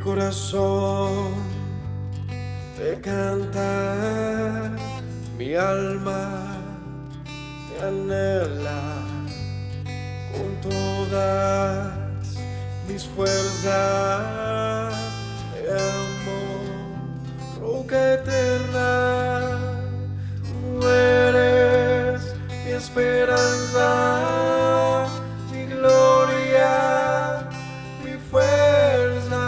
corazón te canta, mi alma te anhela con todas mis fuerzas. Te amo, roca eterna, tú eres mi esperanza, mi gloria, mi fuerza.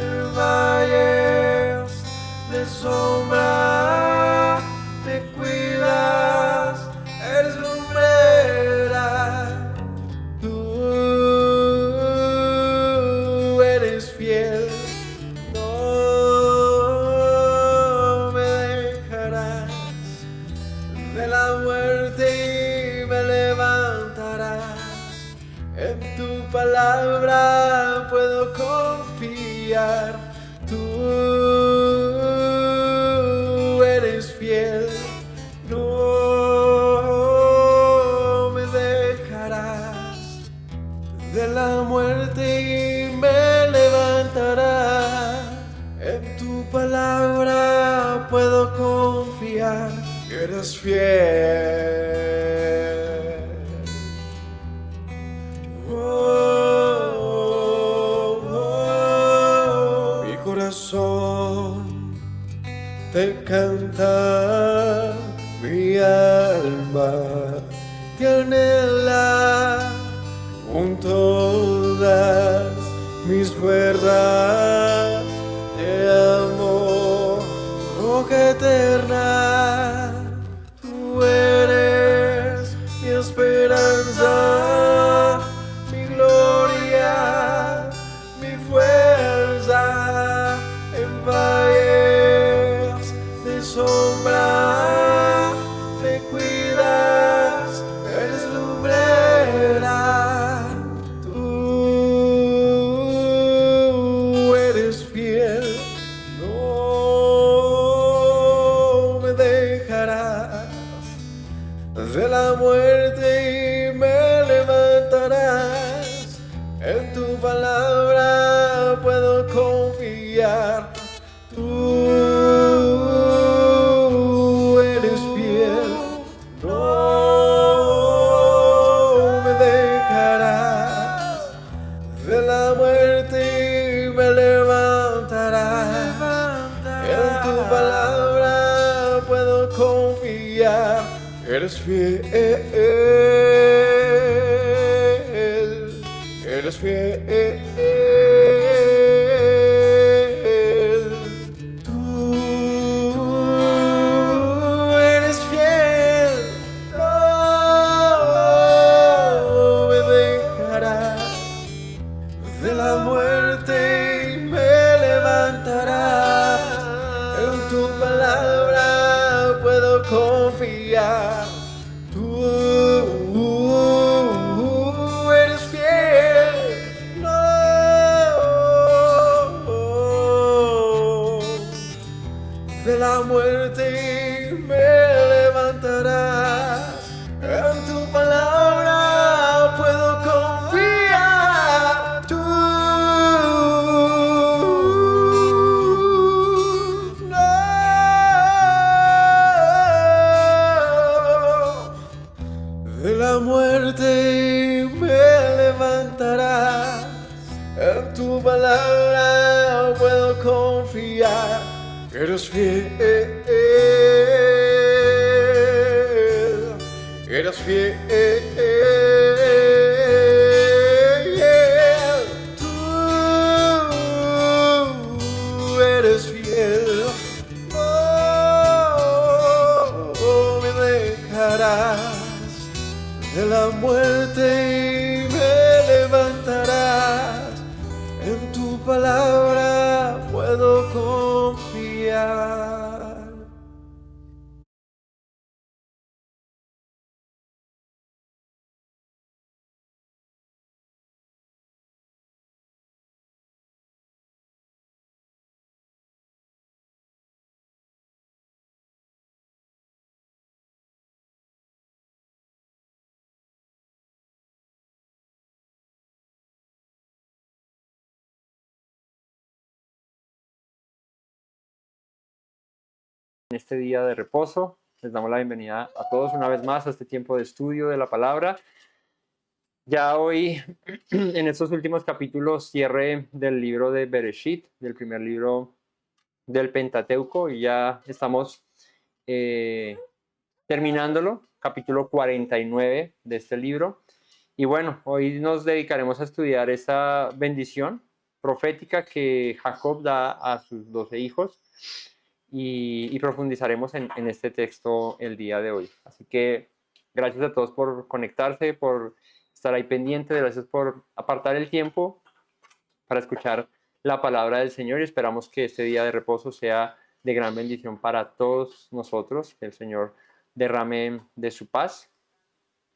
En valles de sombra te cuidas, eres lumbrera. Tú eres fiel, no me dejarás de la muerte y me levantarás. En tu palabra puedo confiar. Tú eres fiel, no me dejarás de la muerte y me levantarás. En tu palabra puedo confiar. Eres fiel. Mi corazón te canta, mi alma te anhela con todas mis fuerzas. Te amo, roca eterna, tú eres mi esperanza, mi gloria, mi fuerza. En valles de sombra te cuidas, eres lumbrera. Tú eres fiel, no me dejarás de la muerte y me levantarás. En tu palabra puedo confiar. Tú eres fiel, no me dejarás de la muerte y me levantarás. En tu palabra puedo confiar. Eres fiel, eres fiel. Tú eres fiel, no me dejarás de la muerte y me levantarás. En tu palabra puedo confiar. Tú eres fiel, no de la muerte y me levantarás. En tu palabra puedo confiar. Tú no de la muerte y me levantarás. En tu palabra puedo confiar. Eres fiel, eres fiel. Tú eres fiel, no me dejarás de la muerte y me levantarás. En tu palabra puedo confiar. En este día de reposo, les damos la bienvenida a todos una vez más a este tiempo de estudio de la palabra. Ya hoy, en estos últimos capítulos, cierre del libro de Bereshit, del primer libro del Pentateuco, y ya estamos terminándolo, capítulo 49 de este libro. Y bueno, hoy nos dedicaremos a estudiar esa bendición profética que Jacob da a sus 12 hijos. Y profundizaremos en este texto el día de hoy. Así que gracias a todos por conectarse, por estar ahí pendiente, gracias por apartar el tiempo para escuchar la palabra del Señor y esperamos que este día de reposo sea de gran bendición para todos nosotros, que el Señor derrame de su paz,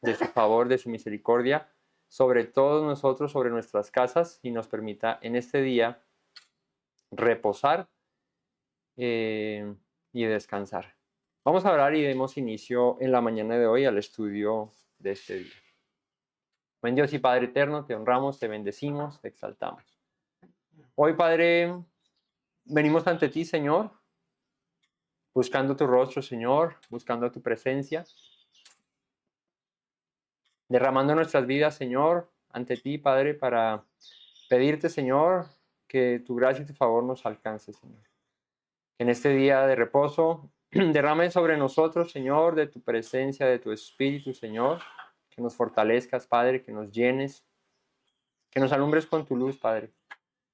de su favor, de su misericordia sobre todos nosotros, sobre nuestras casas y nos permita en este día reposar y descansar. Vamos a orar y demos inicio en la mañana de hoy al estudio de este día. Buen Dios y Padre eterno, te honramos, te bendecimos, te exaltamos. Hoy, Padre, venimos ante ti, Señor, buscando tu rostro, Señor, buscando tu presencia, derramando nuestras vidas, Señor, ante ti, Padre, para pedirte, Señor, que tu gracia y tu favor nos alcance, Señor. En este día de reposo, derrame sobre nosotros, Señor, de tu presencia, de tu Espíritu, Señor, que nos fortalezcas, Padre, que nos llenes, que nos alumbres con tu luz, Padre,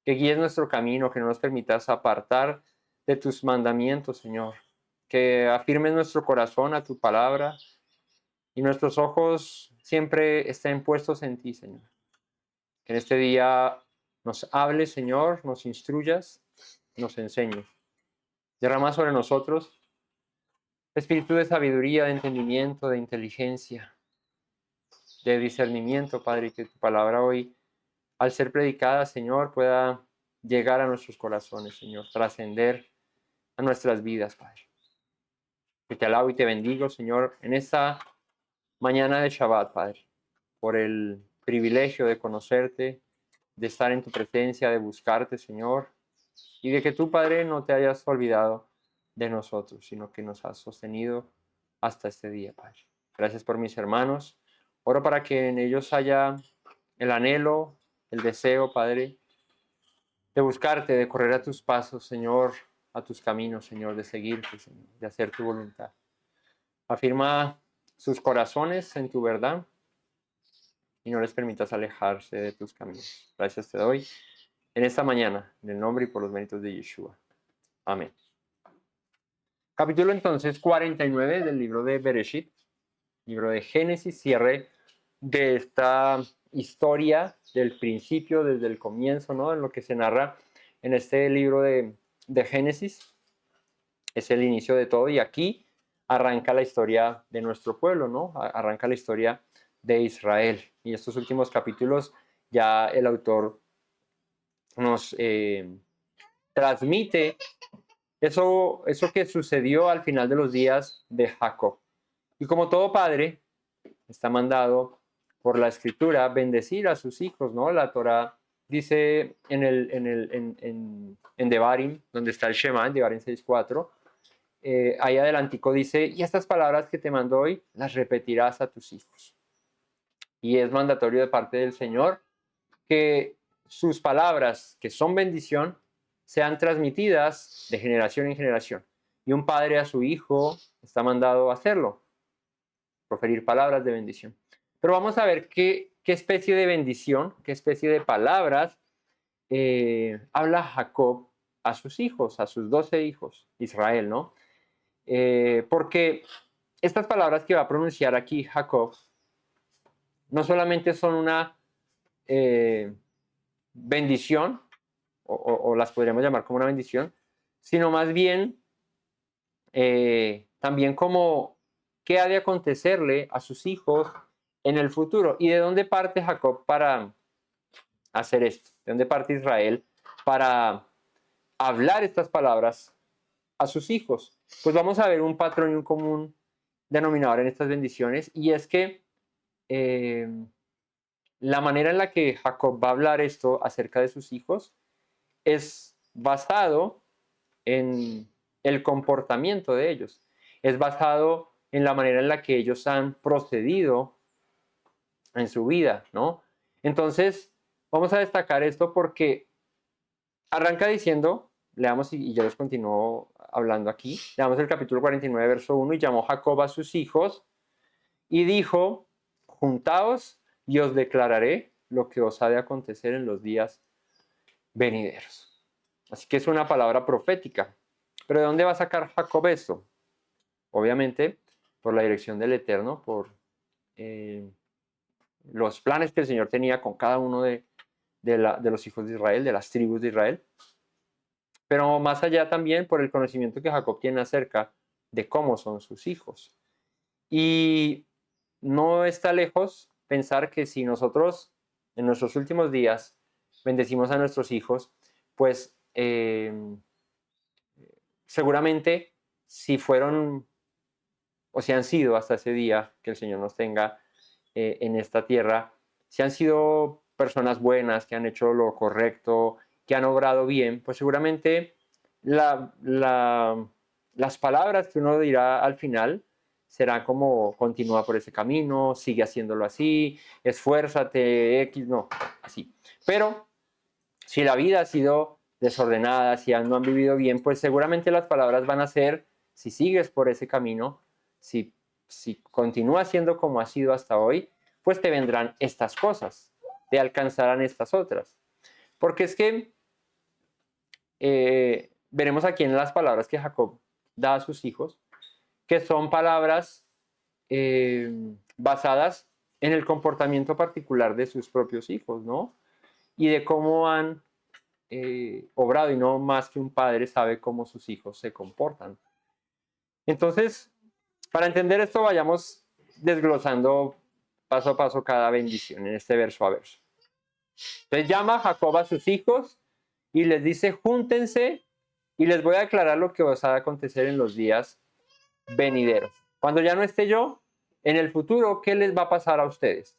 que guíes nuestro camino, que no nos permitas apartar de tus mandamientos, Señor, que afirmes nuestro corazón a tu palabra y nuestros ojos siempre estén puestos en ti, Señor. Que en este día nos hables, Señor, nos instruyas, nos enseñes. Derrama sobre nosotros espíritu de sabiduría, de entendimiento, de inteligencia, de discernimiento, Padre, y que tu palabra hoy, al ser predicada, Señor, pueda llegar a nuestros corazones, Señor, trascender a nuestras vidas, Padre. Que te alabo y te bendigo, Señor, en esta mañana de Shabbat, Padre, por el privilegio de conocerte, de estar en tu presencia, de buscarte, Señor, y de que tú, Padre, no te hayas olvidado de nosotros, sino que nos has sostenido hasta este día, Padre. Gracias por mis hermanos. Oro para que en ellos haya el anhelo, el deseo, Padre, de buscarte, de correr a tus pasos, Señor, a tus caminos, Señor, de seguirte, Señor, de hacer tu voluntad. Afirma sus corazones en tu verdad y no les permitas alejarse de tus caminos. Gracias te doy en esta mañana, en el nombre y por los méritos de Yeshua. Amén. Capítulo entonces 49 del libro de Bereshit, libro de Génesis, cierre de esta historia del principio, desde el comienzo, ¿no? En lo que se narra en este libro de Génesis. Es el inicio de todo y aquí arranca la historia de nuestro pueblo, ¿no? Arranca la historia de Israel. Y estos últimos capítulos ya el autor nos transmite eso que sucedió al final de los días de Jacob. Y como todo padre, está mandado por la escritura bendecir a sus hijos, ¿no? La Torah dice en Devarim, donde está el Shema, en Devarim 6.4, ahí adelantico dice, y estas palabras que te mando hoy, las repetirás a tus hijos. Y es mandatorio de parte del Señor que sus palabras, que son bendición, sean transmitidas de generación en generación. Y un padre a su hijo está mandado a hacerlo, proferir palabras de bendición. Pero vamos a ver qué especie de bendición, qué especie de palabras habla Jacob a sus hijos, a sus 12 hijos, Israel, ¿no? Porque estas palabras que va a pronunciar aquí Jacob no solamente son una bendición, o las podríamos llamar como una bendición, sino más bien también como qué ha de acontecerle a sus hijos en el futuro. ¿Y de dónde parte Jacob para hacer esto? ¿De dónde parte Israel para hablar estas palabras a sus hijos? Pues vamos a ver un patrón y un común denominador en estas bendiciones, y es que la manera en la que Jacob va a hablar esto acerca de sus hijos es basado en el comportamiento de ellos. Es basado en la manera en la que ellos han procedido en su vida, ¿no? Entonces, vamos a destacar esto porque arranca diciendo, leamos y yo les continúo hablando aquí, leamos el capítulo 49, verso 1, y llamó Jacob a sus hijos y dijo, juntaos y os declararé lo que os ha de acontecer en los días venideros. Así que es una palabra profética. Pero ¿de dónde va a sacar Jacob esto? Obviamente por la dirección del Eterno, por los planes que el Señor tenía con cada uno de los hijos de Israel, de las tribus de Israel. Pero más allá también por el conocimiento que Jacob tiene acerca de cómo son sus hijos. Y no está lejos pensar que si nosotros en nuestros últimos días bendecimos a nuestros hijos, pues seguramente si fueron o si han sido hasta ese día que el Señor nos tenga en esta tierra, si han sido personas buenas, que han hecho lo correcto, que han obrado bien, pues seguramente las palabras que uno dirá al final será como continúa por ese camino, sigue haciéndolo así, esfuérzate, X, no, así. Pero si la vida ha sido desordenada, si no han vivido bien, pues seguramente las palabras van a ser, si sigues por ese camino, si continúas siendo como has sido hasta hoy, pues te vendrán estas cosas, te alcanzarán estas otras. Porque es que veremos aquí en las palabras que Jacob da a sus hijos, que son palabras basadas en el comportamiento particular de sus propios hijos, ¿no? Y de cómo han obrado, y no más que un padre sabe cómo sus hijos se comportan. Entonces, para entender esto, vayamos desglosando paso a paso cada bendición en este verso a verso. Entonces llama a Jacob a sus hijos y les dice, júntense y les voy a declarar lo que os ha de acontecer en los días venideros. Cuando ya no esté yo, en el futuro, ¿qué les va a pasar a ustedes?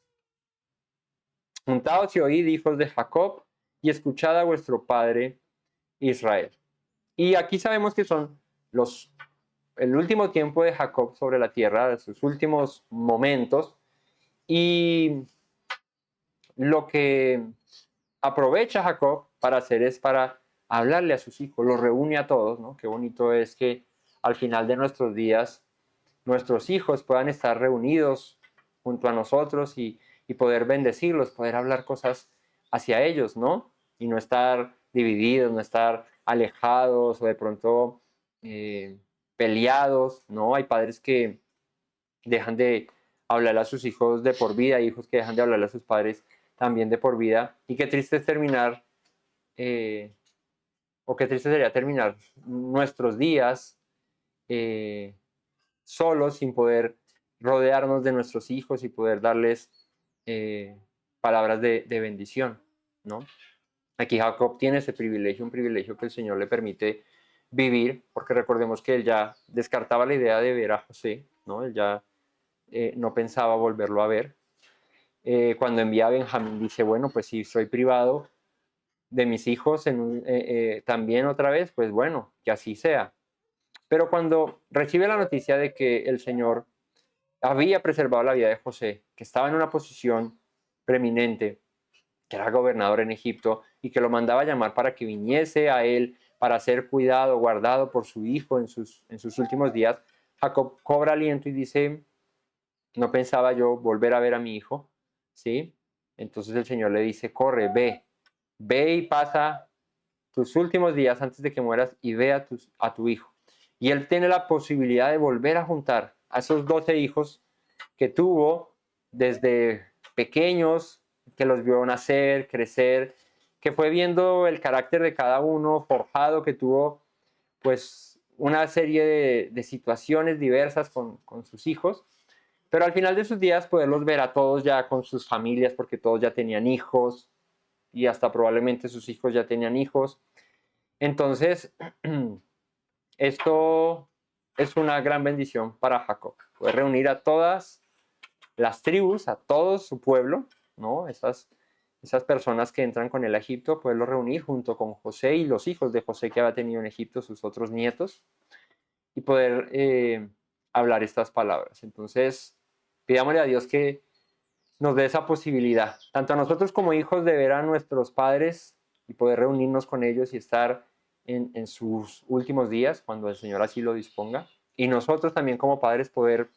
Juntaos y oíd, hijos de Jacob, y escuchad a vuestro padre Israel. Y aquí sabemos que son el último tiempo de Jacob sobre la tierra, de sus últimos momentos, y lo que aprovecha Jacob para hacer es para hablarle a sus hijos, los reúne a todos, ¿no? Qué bonito es que al final de nuestros días nuestros hijos puedan estar reunidos junto a nosotros y poder bendecirlos, poder hablar cosas hacia ellos, ¿no? Y no estar divididos, no estar alejados o de pronto peleados, ¿no? Hay padres que dejan de hablar a sus hijos de por vida, hijos que dejan de hablar a sus padres también de por vida, y qué triste es terminar, o qué triste sería terminar nuestros días solos, sin poder rodearnos de nuestros hijos y poder darles palabras de bendición, ¿no? Aquí Jacob tiene ese privilegio, un privilegio que el Señor le permite vivir, porque recordemos que él ya descartaba la idea de ver a José, ¿no? Él ya no pensaba volverlo a ver. Cuando envía a Benjamín dice, bueno, pues si soy privado de mis hijos también otra vez, pues bueno, que así sea. Pero cuando recibe la noticia de que el Señor había preservado la vida de José, que estaba en una posición preeminente, que era gobernador en Egipto, y que lo mandaba a llamar para que viniese a él para ser cuidado, guardado por su hijo en sus últimos días, Jacob cobra aliento y dice, no pensaba yo volver a ver a mi hijo, ¿sí? Entonces el Señor le dice, corre, ve y pasa tus últimos días antes de que mueras y ve a tu hijo. Y él tiene la posibilidad de volver a juntar a esos 12 hijos que tuvo desde pequeños, que los vio nacer, crecer, que fue viendo el carácter de cada uno forjado, que tuvo pues una serie de situaciones diversas con sus hijos, pero al final de sus días poderlos ver a todos ya con sus familias, porque todos ya tenían hijos y hasta probablemente sus hijos ya tenían hijos. Entonces, esto es una gran bendición para Jacob, poder reunir a todas las tribus, a todo su pueblo, ¿no? Esas personas que entran con él a Egipto, poderlo reunir junto con José y los hijos de José que había tenido en Egipto, sus otros nietos, y poder hablar estas palabras. Entonces, pidámosle a Dios que nos dé esa posibilidad, tanto a nosotros como hijos, de ver a nuestros padres y poder reunirnos con ellos y estar en sus últimos días, cuando el Señor así lo disponga. Y nosotros también como padres poder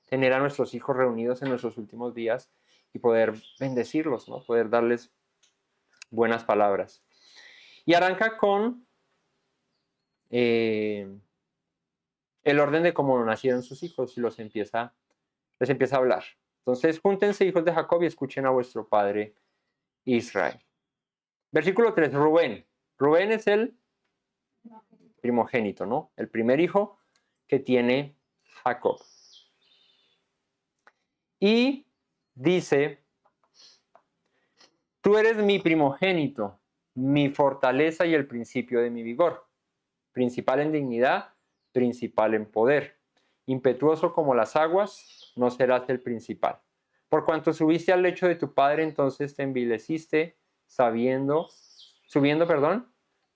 tener a nuestros hijos reunidos en nuestros últimos días y poder bendecirlos, ¿no? Poder darles buenas palabras. Y arranca con el orden de cómo nacieron sus hijos y les empieza a hablar. Entonces, júntense, hijos de Jacob, y escuchen a vuestro padre Israel. Versículo 3, Rubén. Rubén es el primogénito, ¿no? El primer hijo que tiene Jacob. Y dice, tú eres mi primogénito, mi fortaleza y el principio de mi vigor, principal en dignidad, principal en poder, impetuoso como las aguas, no serás el principal. Por cuanto subiste al lecho de tu padre, entonces te envileciste, subiendo,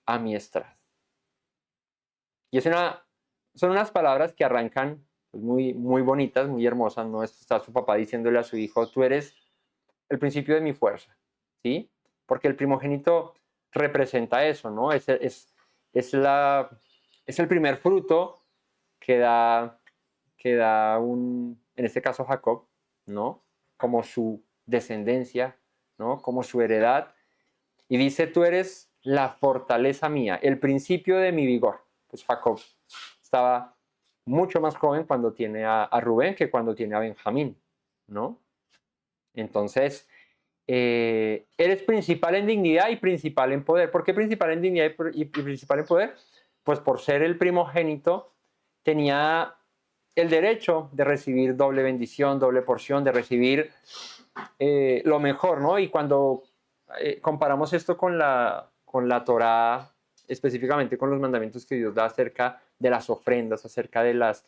a mi estrado. Y son unas palabras que arrancan pues, muy, muy bonitas, muy hermosas, ¿no? Está su papá diciéndole a su hijo, tú eres el principio de mi fuerza, ¿sí? Porque el primogénito representa eso, ¿no? Es el primer fruto que da en este caso Jacob, ¿no? Como su descendencia, ¿no? Como su heredad. Y dice, tú eres la fortaleza mía, el principio de mi vigor. Pues Jacob estaba mucho más joven cuando tiene a Rubén que cuando tiene a Benjamín, ¿no? Entonces, eres principal en dignidad y principal en poder. ¿Por qué principal en dignidad y principal en poder? Pues por ser el primogénito, tenía el derecho de recibir doble bendición, doble porción, de recibir lo mejor, ¿no? Y cuando comparamos esto con la Torá, específicamente con los mandamientos que Dios da acerca de las ofrendas, acerca de las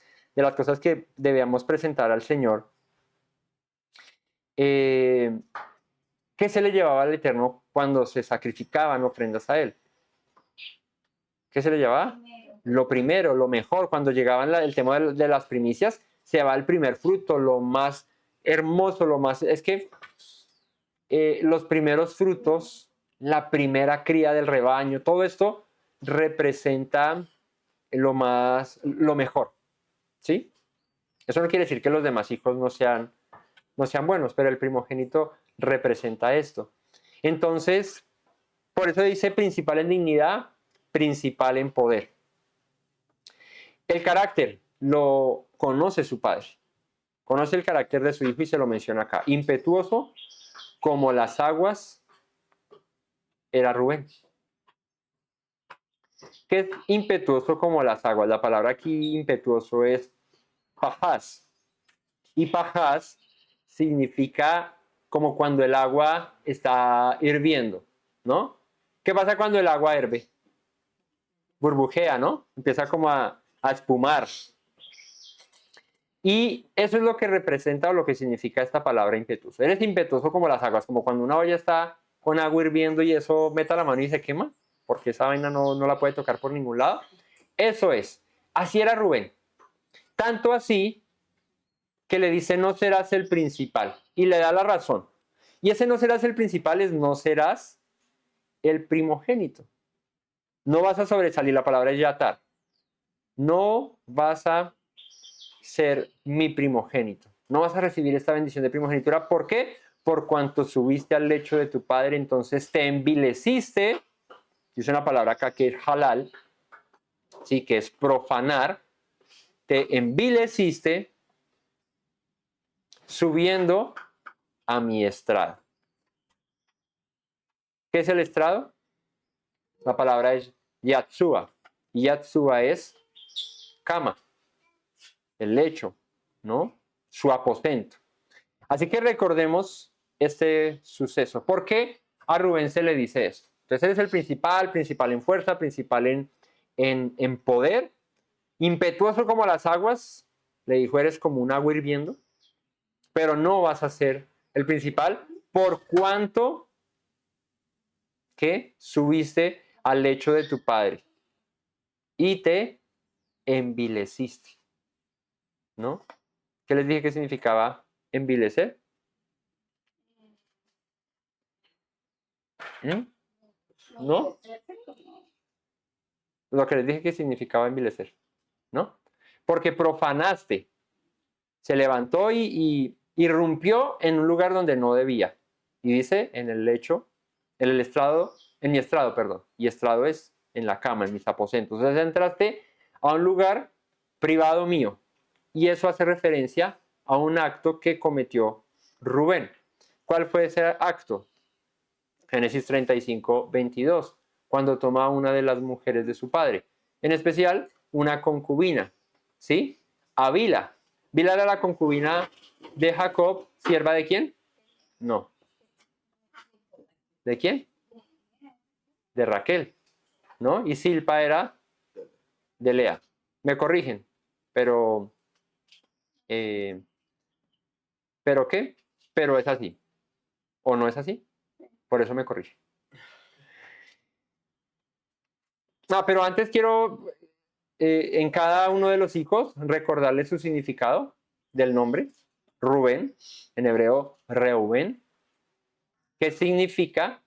cosas que debíamos presentar al Señor, ¿qué se le llevaba al Eterno cuando se sacrificaban ofrendas a Él? ¿Qué se le llevaba? Lo primero, lo mejor. Cuando llegaban el tema de las primicias, se va el primer fruto, lo más hermoso, lo más... Es que los primeros frutos, la primera cría del rebaño, todo esto representa lo mejor, ¿sí? Eso no quiere decir que los demás hijos no sean buenos, pero el primogénito representa esto. Entonces, por eso dice principal en dignidad, principal en poder. El carácter lo conoce su padre. Conoce el carácter de su hijo y se lo menciona acá. Impetuoso como las aguas era Rubén. ¿Qué es impetuoso como las aguas? La palabra aquí impetuoso es pajás. Y pajás significa como cuando el agua está hirviendo, ¿no? ¿Qué pasa cuando el agua hierve? Burbujea, ¿no? Empieza como a espumar. Y eso es lo que representa o lo que significa esta palabra impetuoso. Eres impetuoso como las aguas, como cuando una olla está con agua hirviendo y eso mete la mano y se quema, porque esa vaina no la puede tocar por ningún lado. Eso es. Así era Rubén. Tanto así que le dice, no serás el principal. Y le da la razón. Y ese no serás el principal es no serás el primogénito. No vas a sobresalir, la palabra es yatar. No vas a ser mi primogénito. No vas a recibir esta bendición de primogenitura. ¿Por qué? Por cuanto subiste al lecho de tu padre, entonces te envileciste. Dice una palabra acá que es halal, ¿sí? Que es profanar. Te envileciste subiendo a mi estrado. ¿Qué es el estrado? La palabra es yatsua. Yatsua es cama, el lecho, ¿no? Su aposento. Así que recordemos este suceso. ¿Por qué a Rubén se le dice esto? Entonces él es el principal en fuerza, principal en poder, impetuoso como las aguas. Le dijo, eres como un agua hirviendo, pero no vas a ser el principal por cuanto que subiste al lecho de tu padre y te envileciste, ¿no? ¿Qué les dije que significaba envilecer? ¿No? Lo que les dije que significaba envilecer, ¿no? Porque profanaste, se levantó y irrumpió en un lugar donde no debía. Y dice, en el lecho, en el estrado, en mi estrado, perdón. Y estrado es en la cama, en mis aposentos. Entonces entraste a un lugar privado mío. Y eso hace referencia a un acto que cometió Rubén. ¿Cuál fue ese acto? Génesis 35, 22, cuando toma a una de las mujeres de su padre, en especial una concubina, ¿sí? A Bila. Bila era la concubina de Jacob, ¿sierva de quién? No. ¿De quién? De Raquel, ¿no? Y Silpa era de Lea. Me corrigen, pero ¿pero qué? Pero es así. ¿O no es así? Por eso me corrige. Pero antes quiero, en cada uno de los hijos, recordarles su significado del nombre. Rubén, en hebreo, Reuben, que significa,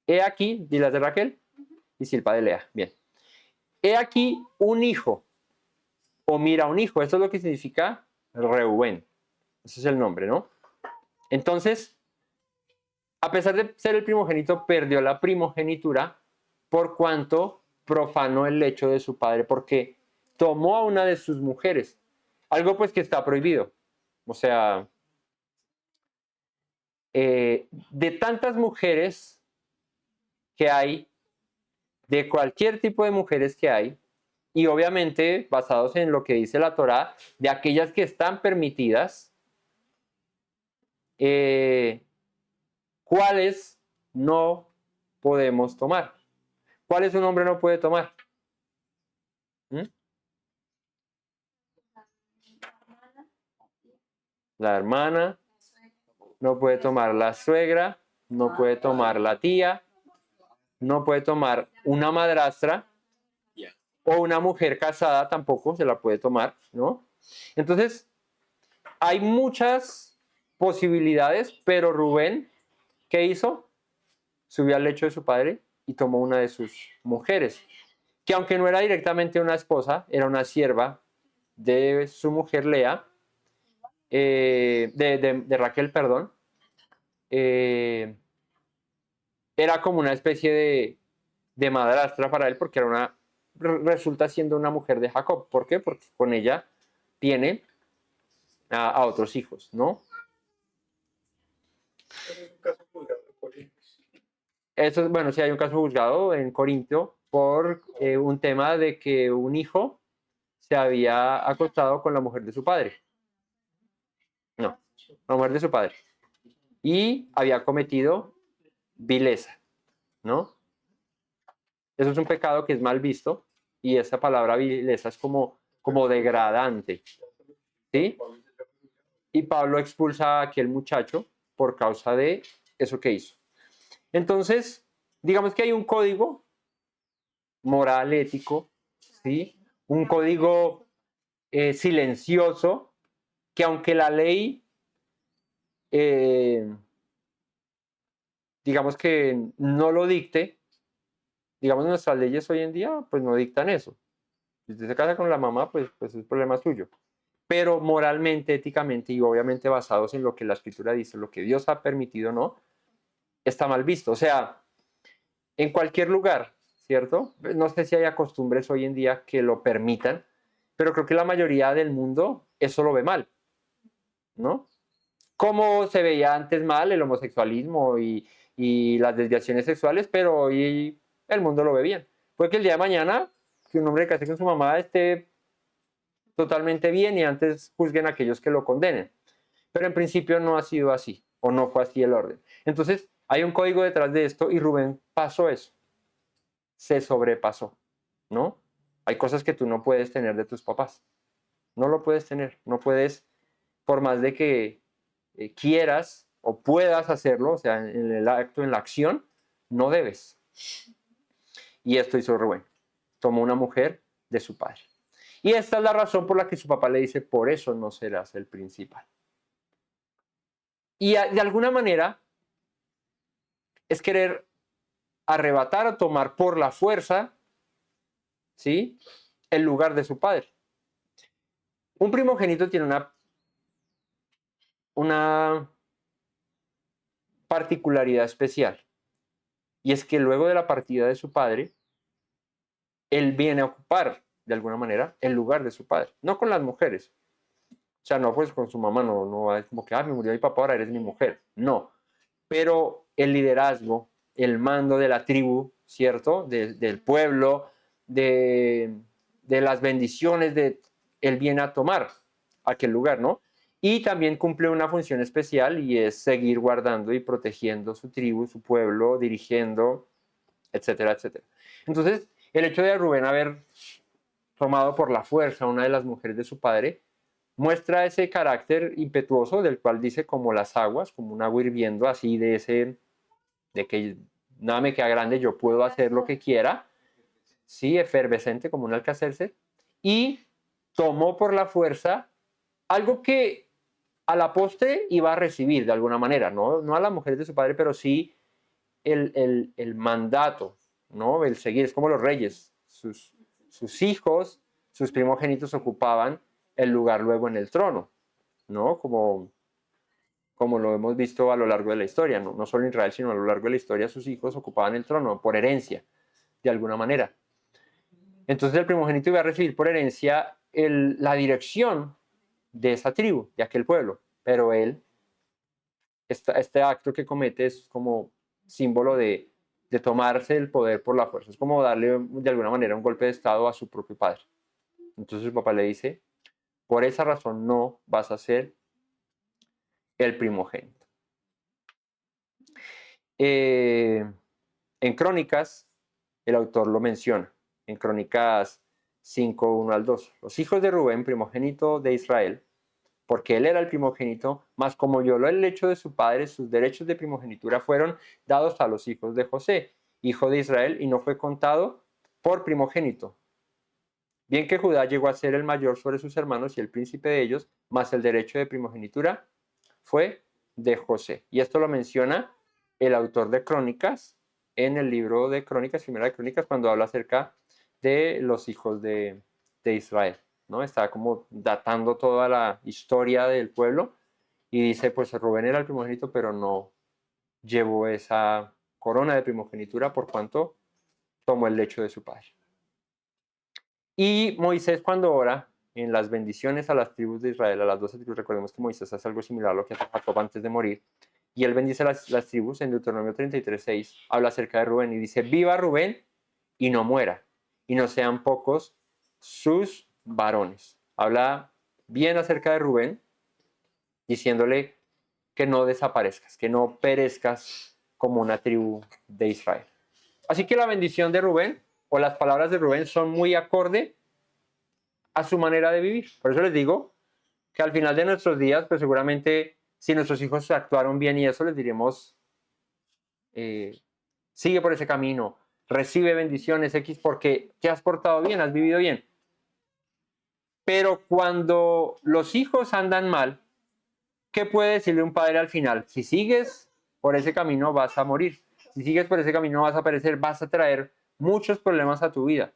he aquí, Dilas de Raquel y Silpa de Lea. Bien. He aquí un hijo, o mira un hijo. Eso es lo que significa Reuben. Ese es el nombre, ¿no? Entonces, a pesar de ser el primogénito, perdió la primogenitura por cuanto profanó el lecho de su padre, porque tomó a una de sus mujeres. Algo pues que está prohibido. O sea, de tantas mujeres que hay, de cualquier tipo de mujeres que hay, y obviamente basados en lo que dice la Torá, de aquellas que están permitidas, ¿cuáles no podemos tomar? ¿Cuáles un hombre no puede tomar? La hermana, no puede tomar la suegra, no puede tomar la tía, no puede tomar una madrastra o una mujer casada tampoco se la puede tomar, ¿no? Entonces, hay muchas posibilidades, pero Rubén, ¿qué hizo? Subió al lecho de su padre y tomó una de sus mujeres, que aunque no era directamente una esposa, era una sierva de su mujer Lea, de Raquel, perdón, era como una especie de madrastra para él porque resulta siendo una mujer de Jacob. ¿Por qué? Porque con ella tiene a otros hijos, ¿no? Ese es un caso juzgado de Corintios. Eso, bueno, sí hay un caso juzgado en Corinto por un tema de que un hijo se había acostado con la mujer de su padre. No, la mujer de su padre. Y había cometido vileza, ¿no? Eso es un pecado que es mal visto y esa palabra vileza es como degradante, ¿sí? Y Pablo expulsa a aquel muchacho por causa de eso que hizo. Entonces, digamos que hay un código moral, ético, ¿sí? Un código silencioso que aunque la ley, digamos que no lo dicte, digamos nuestras leyes hoy en día, pues no dictan eso. Si usted se casa con la mamá, pues es problema suyo. Pero moralmente, éticamente y obviamente basados en lo que la escritura dice, lo que Dios ha permitido, ¿no? Está mal visto. O sea, en cualquier lugar, ¿cierto? No sé si haya costumbres hoy en día que lo permitan, pero creo que la mayoría del mundo eso lo ve mal, ¿no? Como se veía antes mal el homosexualismo y las desviaciones sexuales, pero hoy el mundo lo ve bien. Puede que el día de mañana, que un hombre case con su mamá esté totalmente bien y antes juzguen a aquellos que lo condenen. Pero en principio no ha sido así, o no fue así el orden. Entonces, hay un código detrás de esto y Rubén pasó eso. Se sobrepasó, ¿no? Hay cosas que tú no puedes tener de tus papás. No lo puedes tener. No puedes, por más de que quieras o puedas hacerlo, o sea, en el acto, en la acción, no debes. Y esto hizo Rubén. Tomó una mujer de su padre. Y esta es la razón por la que su papá le dice, por eso no serás el principal. Y de alguna manera es querer arrebatar o tomar por la fuerza, ¿sí?, el lugar de su padre. Un primogénito tiene una particularidad especial, y es que luego de la partida de su padre, él viene a ocupar, de alguna manera, el lugar de su padre. No con las mujeres. O sea, no pues con su mamá, no es como que, me murió mi papá, ahora eres mi mujer. No. Pero el liderazgo, el mando de la tribu, ¿cierto? Del pueblo, de las bendiciones, él viene a tomar aquel lugar, ¿no? Y también cumple una función especial y es seguir guardando y protegiendo su tribu, su pueblo, dirigiendo, etcétera, etcétera. Entonces, el hecho de Rubén haber tomado por la fuerza a una de las mujeres de su padre muestra ese carácter impetuoso del cual dice como las aguas, como un agua hirviendo, así de que nada me queda grande, yo puedo hacer lo que quiera, sí, efervescente como un Alcacercer, y tomó por la fuerza algo que a la postre iba a recibir de alguna manera, no a las mujeres de su padre, pero sí el mandato, ¿no? El seguir, es como los reyes, sus hijos, sus primogénitos ocupaban el lugar luego en el trono, ¿no? Como lo hemos visto a lo largo de la historia, no solo en Israel, sino a lo largo de la historia, sus hijos ocupaban el trono por herencia, de alguna manera. Entonces el primogénito iba a recibir por herencia la dirección de esa tribu, de aquel pueblo, pero él, este acto que comete es como símbolo de tomarse el poder por la fuerza, es como darle de alguna manera un golpe de estado a su propio padre. Entonces su papá le dice, por esa razón no vas a ser el primogénito. En Crónicas, el autor lo menciona, en Crónicas 5, 1 al 2. Los hijos de Rubén, primogénito de Israel, porque él era el primogénito, mas como violó el lecho de su padre, sus derechos de primogenitura fueron dados a los hijos de José, hijo de Israel, y no fue contado por primogénito. Bien que Judá llegó a ser el mayor sobre sus hermanos y el príncipe de ellos, mas el derecho de primogenitura fue de José. Y esto lo menciona el autor de Crónicas en el libro de Crónicas, Primera de Crónicas, cuando habla acerca de los hijos de Israel, ¿no? Está como datando toda la historia del pueblo y dice, pues Rubén era el primogénito, pero no llevó esa corona de primogenitura por cuanto tomó el lecho de su padre. Y Moisés cuando ora en las bendiciones a las tribus de Israel, a las 12 tribus, recordemos que Moisés hace algo similar a lo que hace Jacob antes de morir, y él bendice las tribus en Deuteronomio 33:6, habla acerca de Rubén y dice, viva Rubén y no muera, y no sean pocos sus varones. Habla bien acerca de Rubén, diciéndole que no desaparezcas, que no perezcas como una tribu de Israel. Así que la bendición de Rubén, o las palabras de Rubén, son muy acorde a su manera de vivir. Por eso les digo que al final de nuestros días, pues seguramente si nuestros hijos actuaron bien y eso, les diremos, sigue por ese camino, recibe bendiciones X porque te has portado bien, has vivido bien. Pero cuando los hijos andan mal, ¿qué puede decirle un padre al final? Si sigues por ese camino vas a morir. Si sigues por ese camino vas a perecer, vas a traer muchos problemas a tu vida.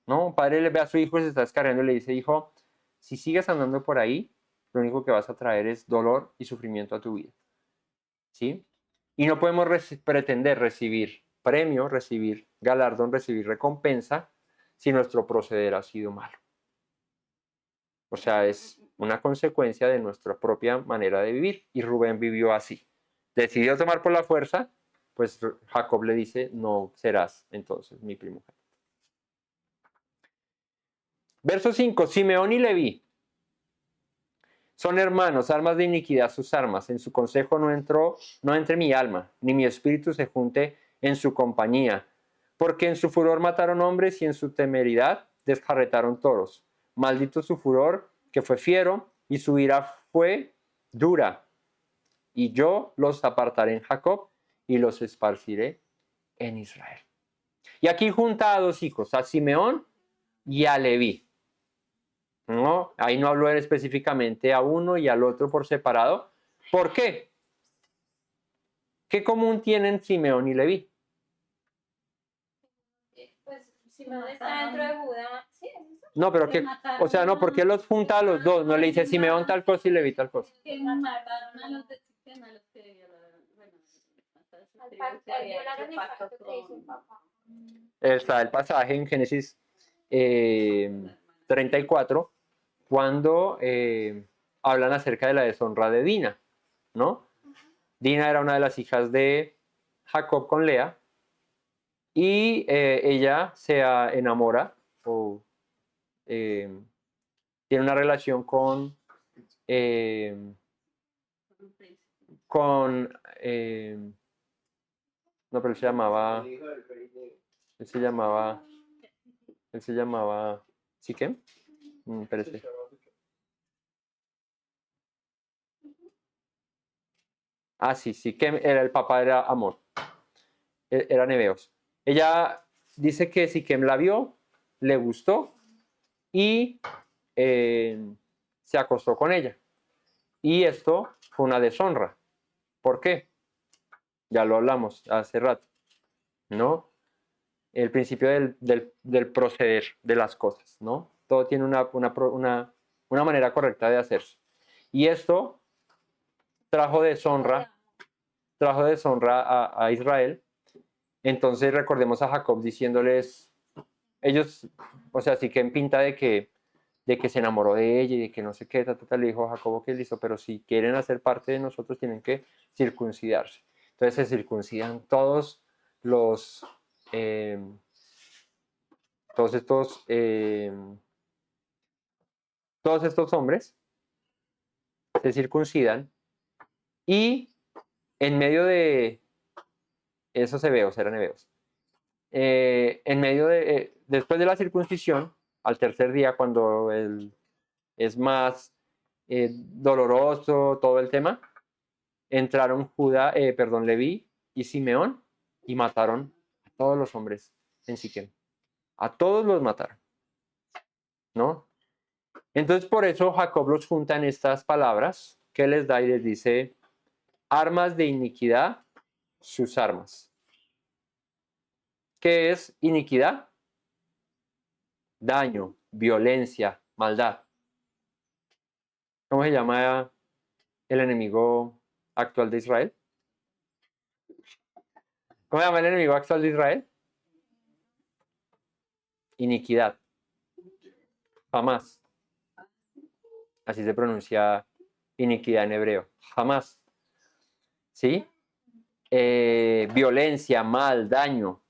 ¿No? Un padre le ve a su hijo y se está descargando y le dice, hijo, si sigues andando por ahí, lo único que vas a traer es dolor y sufrimiento a tu vida. ¿Sí? Y no podemos pretender recibir premio, recibir galardón, recibir recompensa si nuestro proceder ha sido malo. O sea, es una consecuencia de nuestra propia manera de vivir. Y Rubén vivió así. Decidió tomar por la fuerza, pues Jacob le dice, no serás entonces mi primogénito. Verso 5, Simeón y Leví son hermanos, armas de iniquidad sus armas. En su consejo no entre mi alma, ni mi espíritu se junte en su compañía. Porque en su furor mataron hombres y en su temeridad descarretaron toros. Maldito su furor, que fue fiero, y su ira fue dura. Y yo los apartaré en Jacob y los esparciré en Israel. Y aquí junta a dos hijos, a Simeón y a Leví. ¿No? Ahí no habló específicamente a uno y al otro por separado. ¿Por qué? ¿Qué común tienen Simeón y Leví? Pues Simeón está dentro de Judá. Sí, es eso. No, pero Que que, mataron o sea, no, ¿por qué los junta a los dos? No le dice Simeón tal cosa y Leví tal cosa. Que mataron a los de Siquem, a los que violaron, bueno, Al pacto, al violaron el pacto que hizo el papá. Está el pasaje en Génesis 34, cuando hablan acerca de la deshonra de Dina, ¿no? Dina era una de las hijas de Jacob con Lea y ella se enamora o tiene una relación con no, pero él se llamaba Siquem. Espérese. Ah, sí, Siquem era el papá, era Amor. Era Nebeos. Ella dice que Siquem la vio, le gustó y se acostó con ella. Y esto fue una deshonra. ¿Por qué? Ya lo hablamos hace rato, ¿no? El principio del proceder de las cosas, ¿no? Todo tiene una manera correcta de hacerse. Y esto trajo deshonra a Israel. Entonces recordemos a Jacob diciéndoles, ellos, o sea, sí que en pinta de que se enamoró de ella y de que no sé qué, le dijo a Jacob que listo, pero si quieren hacer parte de nosotros tienen que circuncidarse. Entonces se circuncidan todos los, todos estos hombres, se circuncidan y en medio de esos hebeos, eran hebeos, en medio de, después de la circuncisión, al tercer día, cuando es más doloroso todo el tema, entraron Leví y Simeón y mataron a todos los hombres en Siquem. A todos los mataron, ¿no? Entonces por eso Jacob los junta en estas palabras que les da y les dice, armas de iniquidad, sus armas. ¿Qué es iniquidad? Daño, violencia, maldad. ¿Cómo se llama el enemigo actual de Israel? ¿Cómo se llama el enemigo actual de Israel? Iniquidad. Jamás. Así se pronuncia iniquidad en hebreo. Jamás. ¿Sí? Violencia, mal, daño,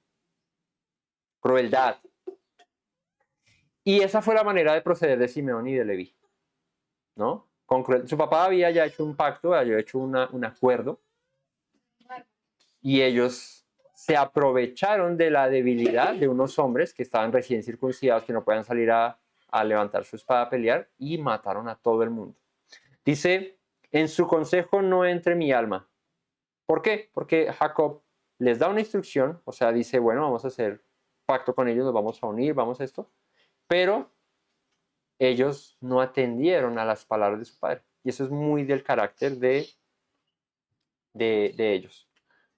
crueldad. Y esa fue la manera de proceder de Simeón y de Leví, ¿no? Su papá había ya hecho un pacto, había hecho un acuerdo, y ellos se aprovecharon de la debilidad de unos hombres que estaban recién circuncidados, que no podían salir a levantar su espada a pelear, y mataron a todo el mundo. Dice, en su consejo no entre mi alma. ¿Por qué? Porque Jacob les da una instrucción, o sea, dice, bueno, vamos a hacer pacto con ellos, nos vamos a unir, vamos a esto, pero ellos no atendieron a las palabras de su padre. Y eso es muy del carácter de ellos,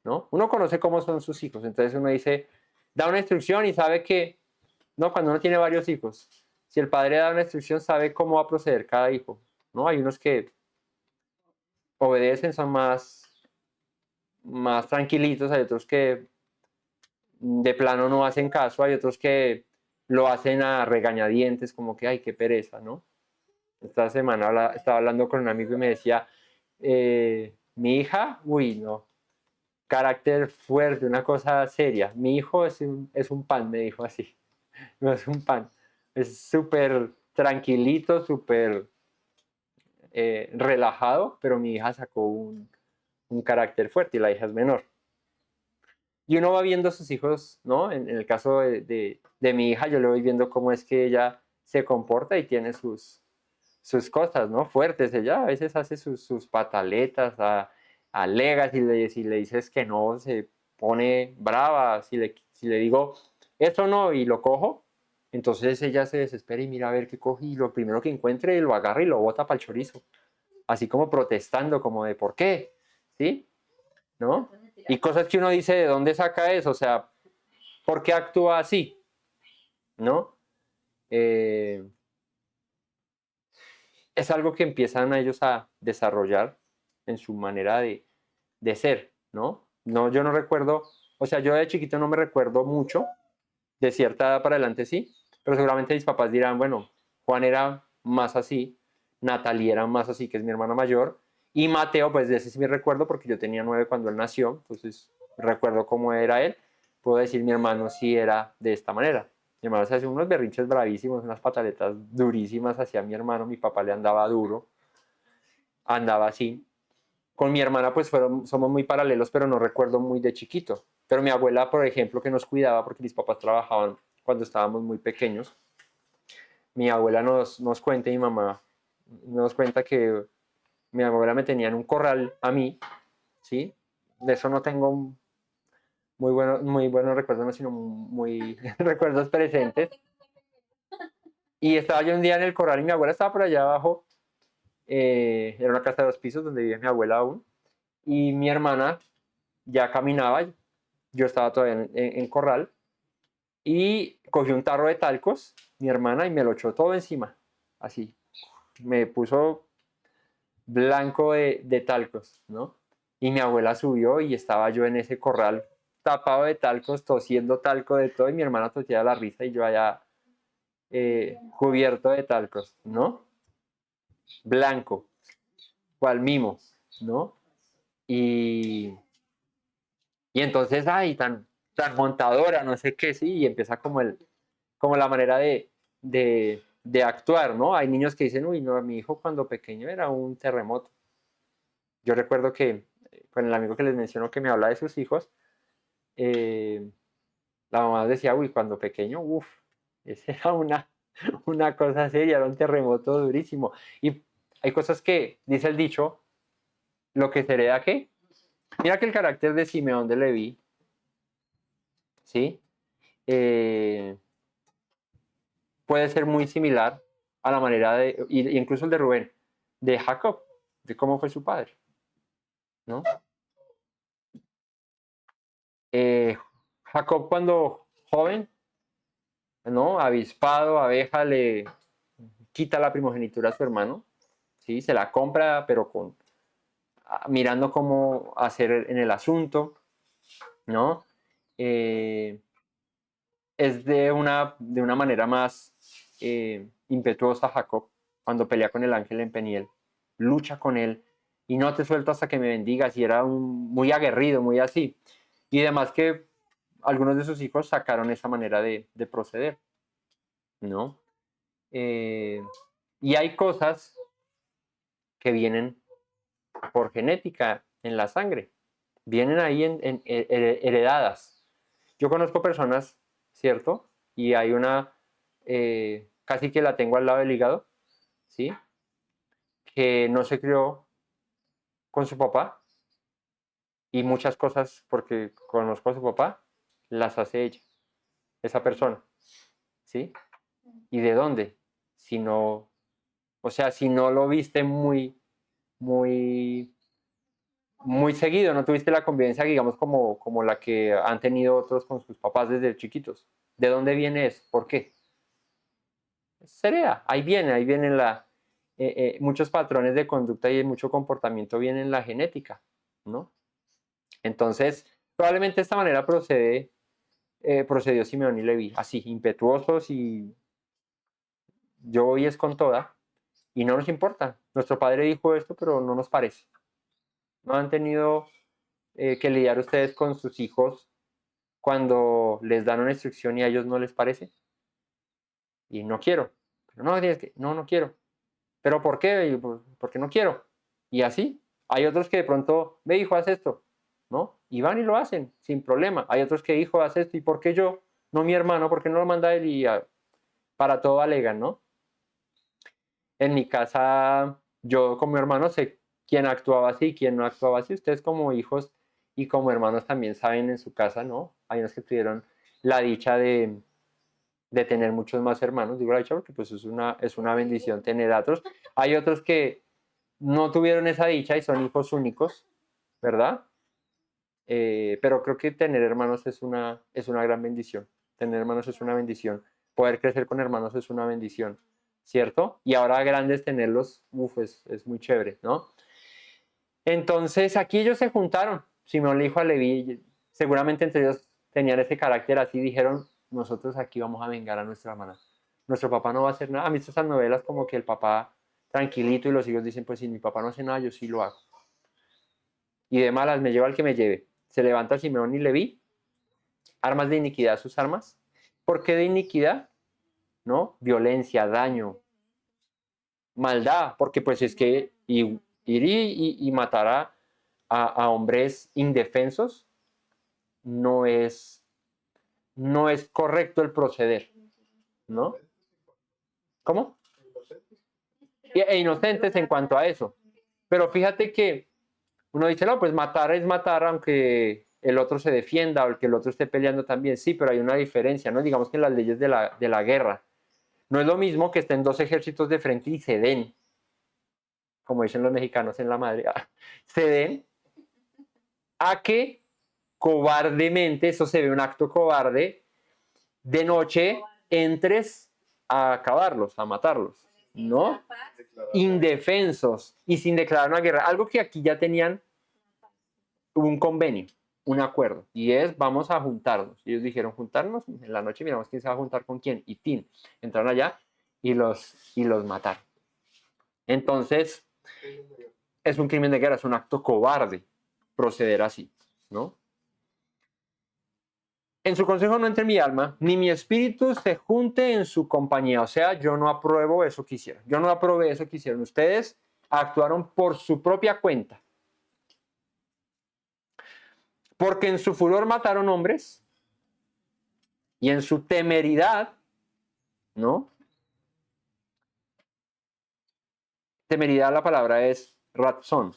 ¿no? Uno conoce cómo son sus hijos, entonces uno dice, da una instrucción y sabe que, no, cuando uno tiene varios hijos, si el padre da una instrucción, sabe cómo va a proceder cada hijo, ¿no? Hay unos que obedecen, son más tranquilitos, hay otros que de plano no hacen caso, hay otros que lo hacen a regañadientes, como que, ay, qué pereza, ¿no? Esta semana estaba hablando con un amigo y me decía, mi hija, uy, no, carácter fuerte, una cosa seria. Mi hijo es un pan, me dijo así, no es un pan, es súper tranquilito, súper relajado, pero mi hija sacó un carácter fuerte y la hija es menor. Y uno va viendo a sus hijos, ¿no? En el caso de mi hija, yo le voy viendo cómo es que ella se comporta y tiene sus cosas, ¿no? Fuertes. Ella a veces hace sus pataletas, alega, si le dices que no, se pone brava. Si le digo, esto no, y lo cojo, Entonces ella se desespera y mira a ver qué coge y lo primero que encuentre lo agarra y lo bota para el chorizo. Así como protestando, como de ¿por qué? ¿Sí? ¿No? Y cosas que uno dice, ¿de dónde saca eso? O sea, ¿por qué actúa así? ¿No? Eh, es algo que empiezan ellos a desarrollar en su manera de ser, ¿no? No, yo no recuerdo, o sea, yo de chiquito no me recuerdo mucho, de cierta edad para adelante sí, pero seguramente mis papás dirán, bueno, Juan era más así, Natalie era más así, que es mi hermana mayor, y Mateo, pues de ese sí me recuerdo porque yo tenía 9 cuando él nació, entonces recuerdo cómo era él, puedo decir mi hermano sí era de esta manera. Mi hermano se hacía unos berrinches bravísimos, unas pataletas durísimas hacia mi hermano, mi papá le andaba duro, andaba así. Con mi hermana pues somos muy paralelos, pero no recuerdo muy de chiquito. Pero mi abuela, por ejemplo, que nos cuidaba porque mis papás trabajaban cuando estábamos muy pequeños, mi abuela nos cuenta y mi mamá nos cuenta que mi abuela me tenía en un corral a mí, ¿sí? De eso no tengo muy buenos recuerdos, no, sino muy recuerdos presentes. Y estaba yo un día en el corral y mi abuela estaba por allá abajo, era una casa de 2 pisos donde vive mi abuela aún, y mi hermana ya caminaba, yo estaba todavía en corral, y cogí un tarro de talcos, mi hermana, y me lo echó todo encima, así, me puso blanco de talcos, ¿no? Y mi abuela subió y estaba yo en ese corral tapado de talcos, tosiendo talco de todo, y mi hermana tosía la risa y yo allá cubierto de talcos, ¿no? Blanco, cual mimo, ¿no? Y, y entonces, ay, tan montadora, no sé qué, sí, y empieza como la manera de actuar, ¿no? Hay niños que dicen, uy, no, mi hijo cuando pequeño era un terremoto. Yo recuerdo que con el amigo que les menciono que me habla de sus hijos, eh, la mamá decía, uy, cuando pequeño, uff, esa era una cosa seria, era un terremoto durísimo. Y hay cosas que, dice el dicho, lo que se hereda, ¿qué? Mira que el carácter de Simeón de Leví, ¿sí? Eh, puede ser muy similar a la manera de, incluso el de Rubén, de Jacob, de cómo fue su padre, ¿no? Eh, Jacob cuando joven, ¿no? Avispado, abeja, le quita la primogenitura a su hermano, ¿sí? Se la compra, pero mirando cómo hacer en el asunto, ¿no? Eh, es de una manera más impetuosa Jacob cuando pelea con el ángel en Peniel, lucha con él y no te suelto hasta que me bendigas, y era muy aguerrido, muy así. Y además que algunos de sus hijos sacaron esa manera de proceder, ¿no? Y hay cosas que vienen por genética en la sangre, vienen ahí heredadas. Yo conozco personas, ¿cierto? Y hay una, casi que la tengo al lado del hígado, ¿sí? Que no se crió con su papá y muchas cosas, porque conozco a su papá, las hace ella, esa persona, ¿sí? ¿Y de dónde? Si no, o sea, si no lo viste muy, muy seguido, no tuviste la convivencia, digamos, como la que han tenido otros con sus papás desde chiquitos. ¿De dónde viene eso? ¿Por qué? Sería, ahí viene muchos patrones de conducta y mucho comportamiento vienen en la genética, ¿no? Entonces, probablemente de esta manera procedió Simeón y Leví, así, impetuosos y yo voy es con toda y no nos importa. Nuestro padre dijo esto, pero no nos parece. No han tenido que lidiar ustedes con sus hijos cuando les dan una instrucción y a ellos no les parece. Y no quiero. Pero no, tienes que, no quiero. ¿Pero por qué? Y, pues, porque no quiero. Y así. Hay otros que de pronto, ve hijo, haz esto, ¿no? Y van y lo hacen, sin problema. Hay otros que, hijo, haz esto, ¿y por qué yo? No mi hermano, ¿por qué no lo manda él? Y para todo alegan, ¿no? En mi casa, yo como hermano sé quién actuaba así y quién no actuaba así. Ustedes como hijos y como hermanos también saben en su casa, ¿no? Hay unos que tuvieron la dicha de tener muchos más hermanos, digo la dicha porque pues es una bendición tener a otros. Hay otros que no tuvieron esa dicha y son hijos únicos, ¿verdad? Pero creo que tener hermanos es una gran bendición. Tener hermanos es una bendición. Poder crecer con hermanos es una bendición, ¿cierto? Y ahora grandes tenerlos, es muy chévere, ¿no? Entonces aquí ellos se juntaron, Simeón le dijo a Leví, seguramente entre ellos tenían ese carácter así, dijeron, nosotros aquí vamos a vengar a nuestra hermana. Nuestro papá no va a hacer nada. ¿Han visto esas novelas como que el papá tranquilito y los hijos dicen, pues si mi papá no hace nada, yo sí lo hago? Y de malas me lleva al que me lleve. Se levanta Simeón y Leví, armas de iniquidad sus armas. ¿Por qué de iniquidad? ¿No? Violencia, daño, maldad, porque pues es que ir y matar a hombres indefensos no es correcto el proceder, ¿no? ¿Cómo? E inocentes en cuanto a eso. Pero fíjate que uno dice, no, pues matar es matar aunque el otro se defienda o el que el otro esté peleando también. Sí, pero hay una diferencia, ¿no? Digamos que en las leyes de la guerra no es lo mismo que estén dos ejércitos de frente y se den, como dicen los mexicanos en la madre, se den, a que cobardemente, eso se ve un acto cobarde, de noche entres a acabarlos, a matarlos, ¿no? Indefensos y sin declarar una guerra. Algo que aquí ya tenían un convenio, un acuerdo, y es vamos a juntarnos. Y ellos dijeron juntarnos, en la noche miramos quién se va a juntar con quién, y tin, entraron allá y los mataron. Entonces, es un crimen de guerra, es un acto cobarde proceder así, ¿no? En su consejo no entre mi alma, ni mi espíritu se junte en su compañía. O sea, yo no apruebo eso que hicieron. Yo no aprobé eso que hicieron. Ustedes actuaron por su propia cuenta. Porque en su furor mataron hombres y en su temeridad, ¿no? Temeridad, la palabra es ratzón.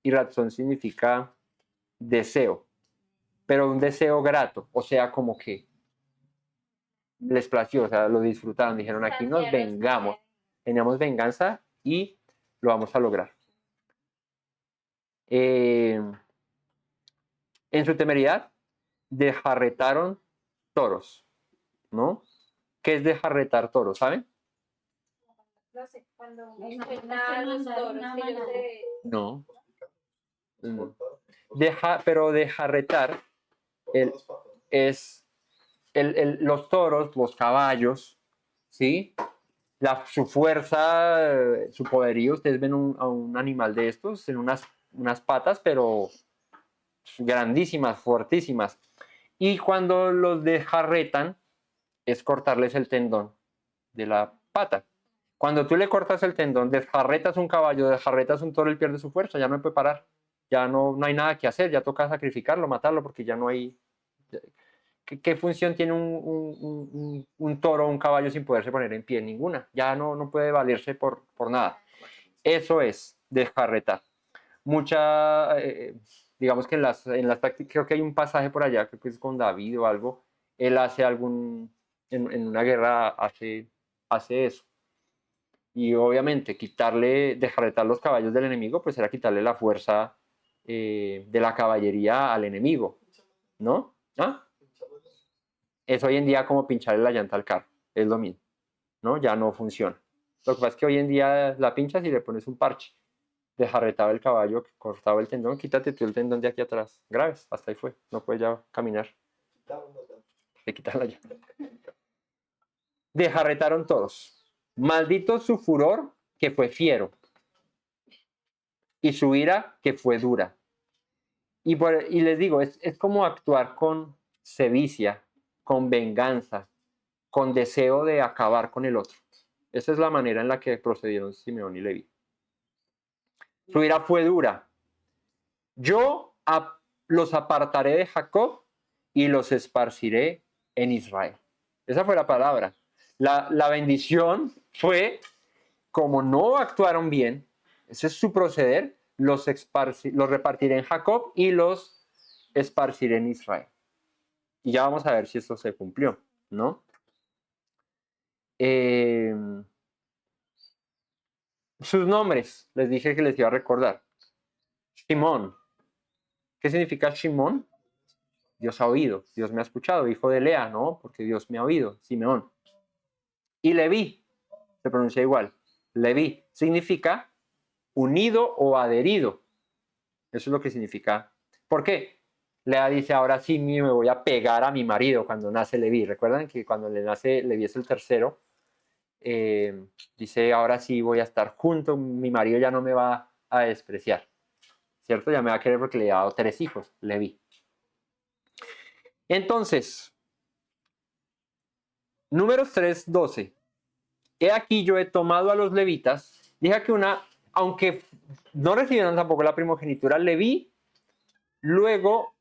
Y ratzón significa deseo. Pero un deseo grato. O sea, como que les plació, o sea, lo disfrutaron, dijeron, aquí nos vengamos, teníamos venganza y lo vamos a lograr. En su temeridad, desjarretaron toros, ¿no? ¿Qué es desjarretar toros, saben? No sé, cuando nada los toros, que ellos se... No. Pero desjarretar es los toros, los caballos, ¿sí? Su fuerza, su poderío. Ustedes ven a un animal de estos en unas patas, pero grandísimas, fuertísimas. Y cuando los desjarretan, es cortarles el tendón de la pata. Cuando tú le cortas el tendón, desjarretas un caballo, desjarretas un toro, él pierde su fuerza, ya no puede parar. Ya no hay nada que hacer, ya toca sacrificarlo, matarlo, porque ya no hay... ¿Qué función tiene un toro o un caballo sin poderse poner en pie? Ninguna. Ya no puede valerse por nada. Eso es desjarretar. Digamos que en las tácticas, creo que hay un pasaje por allá, creo que es con David o algo, él hace en una guerra hace eso. Y obviamente desjarretar los caballos del enemigo, pues era quitarle la fuerza de la caballería al enemigo, ¿no? ¿Ah? Es hoy en día como pincharle la llanta al carro, es lo mismo, ¿no? Ya no funciona. Lo que pasa es que hoy en día la pinchas y le pones un parche. Desjarretaba el caballo, cortaba el tendón, quítate tú el tendón de aquí atrás. Graves, hasta ahí fue, no puedes ya caminar. Le quitaron la llanta. Desjarretaron todos. Maldito su furor, que fue fiero, y su ira, que fue dura. Y les digo, es como actuar con sevicia, con venganza, con deseo de acabar con el otro. Esa es la manera en la que procedieron Simeón y Leví. Su ira fue dura. Yo los apartaré de Jacob y los esparciré en Israel. Esa fue la palabra. La bendición fue, como no actuaron bien, ese es su proceder, los repartiré en Jacob y los esparciré en Israel. Y ya vamos a ver si esto se cumplió, ¿no? eh, sus nombres, les dije que les iba a recordar. Shimón. ¿Qué significa Shimón? Dios ha oído, Dios me ha escuchado. Hijo de Lea, ¿no? Porque Dios me ha oído. Simeón. Y Leví, se pronuncia igual. Leví significa unido o adherido. Eso es lo que significa. ¿Por qué? Lea dice, ahora sí me voy a pegar a mi marido cuando nace Leví. ¿Recuerdan que cuando le nace Leví es el tercero? Dice, ahora sí voy a estar junto, mi marido ya no me va a despreciar. ¿Cierto? Ya me va a querer porque le he dado 3 hijos, Leví. Entonces, Números 3:12. He aquí yo he tomado a los levitas. Dije que aunque no recibieron tampoco la primogenitura, Leví, luego,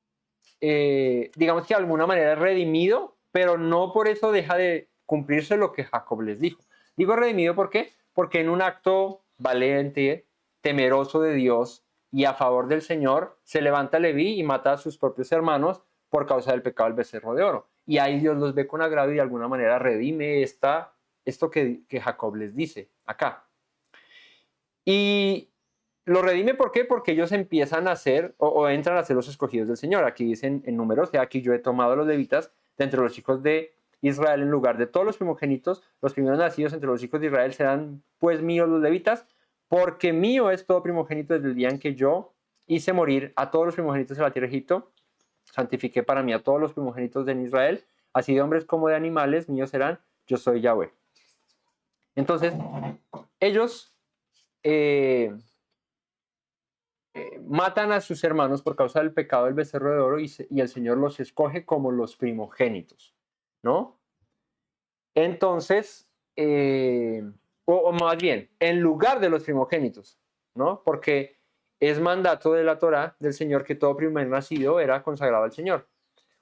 digamos que de alguna manera es redimido, pero no por eso deja de cumplirse lo que Jacob les dijo. Digo redimido ¿por qué? Porque en un acto valiente, temeroso de Dios y a favor del Señor, se levanta Leví y mata a sus propios hermanos por causa del pecado del becerro de oro. Y ahí Dios los ve con agrado y de alguna manera redime esto que Jacob les dice acá. Y lo redime ¿por qué? Porque ellos empiezan a ser o entran a ser los escogidos del Señor. Aquí dicen en Números, aquí yo he tomado a los levitas de entre los hijos de Israel en lugar de todos los primogénitos, los primeros nacidos entre los hijos de Israel serán pues míos los levitas, porque mío es todo primogénito desde el día en que yo hice morir a todos los primogénitos de la tierra de Egipto, santifiqué para mí a todos los primogénitos de Israel, así de hombres como de animales, míos serán, yo soy Yahweh. Entonces, ellos matan a sus hermanos por causa del pecado del becerro de oro y el Señor los escoge como los primogénitos, ¿no? Entonces, o más bien, en lugar de los primogénitos, ¿no? Porque es mandato de la Torá del Señor que todo primer nacido era consagrado al Señor.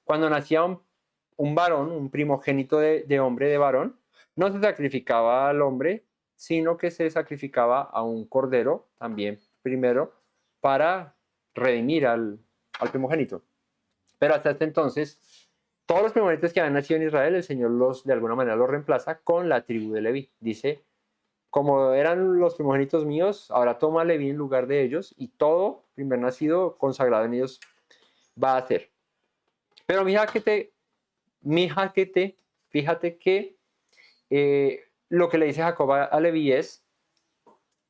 Cuando nacía un varón, un primogénito de hombre, de varón, no se sacrificaba al hombre, sino que se sacrificaba a un cordero también primero para redimir al primogénito. Pero hasta este entonces, todos los primogénitos que habían nacido en Israel, el Señor de alguna manera los reemplaza con la tribu de Leví. Dice, como eran los primogénitos míos, ahora toma a Leví en lugar de ellos y todo primer nacido consagrado en ellos va a ser. Pero fíjate que lo que le dice Jacob a Leví es,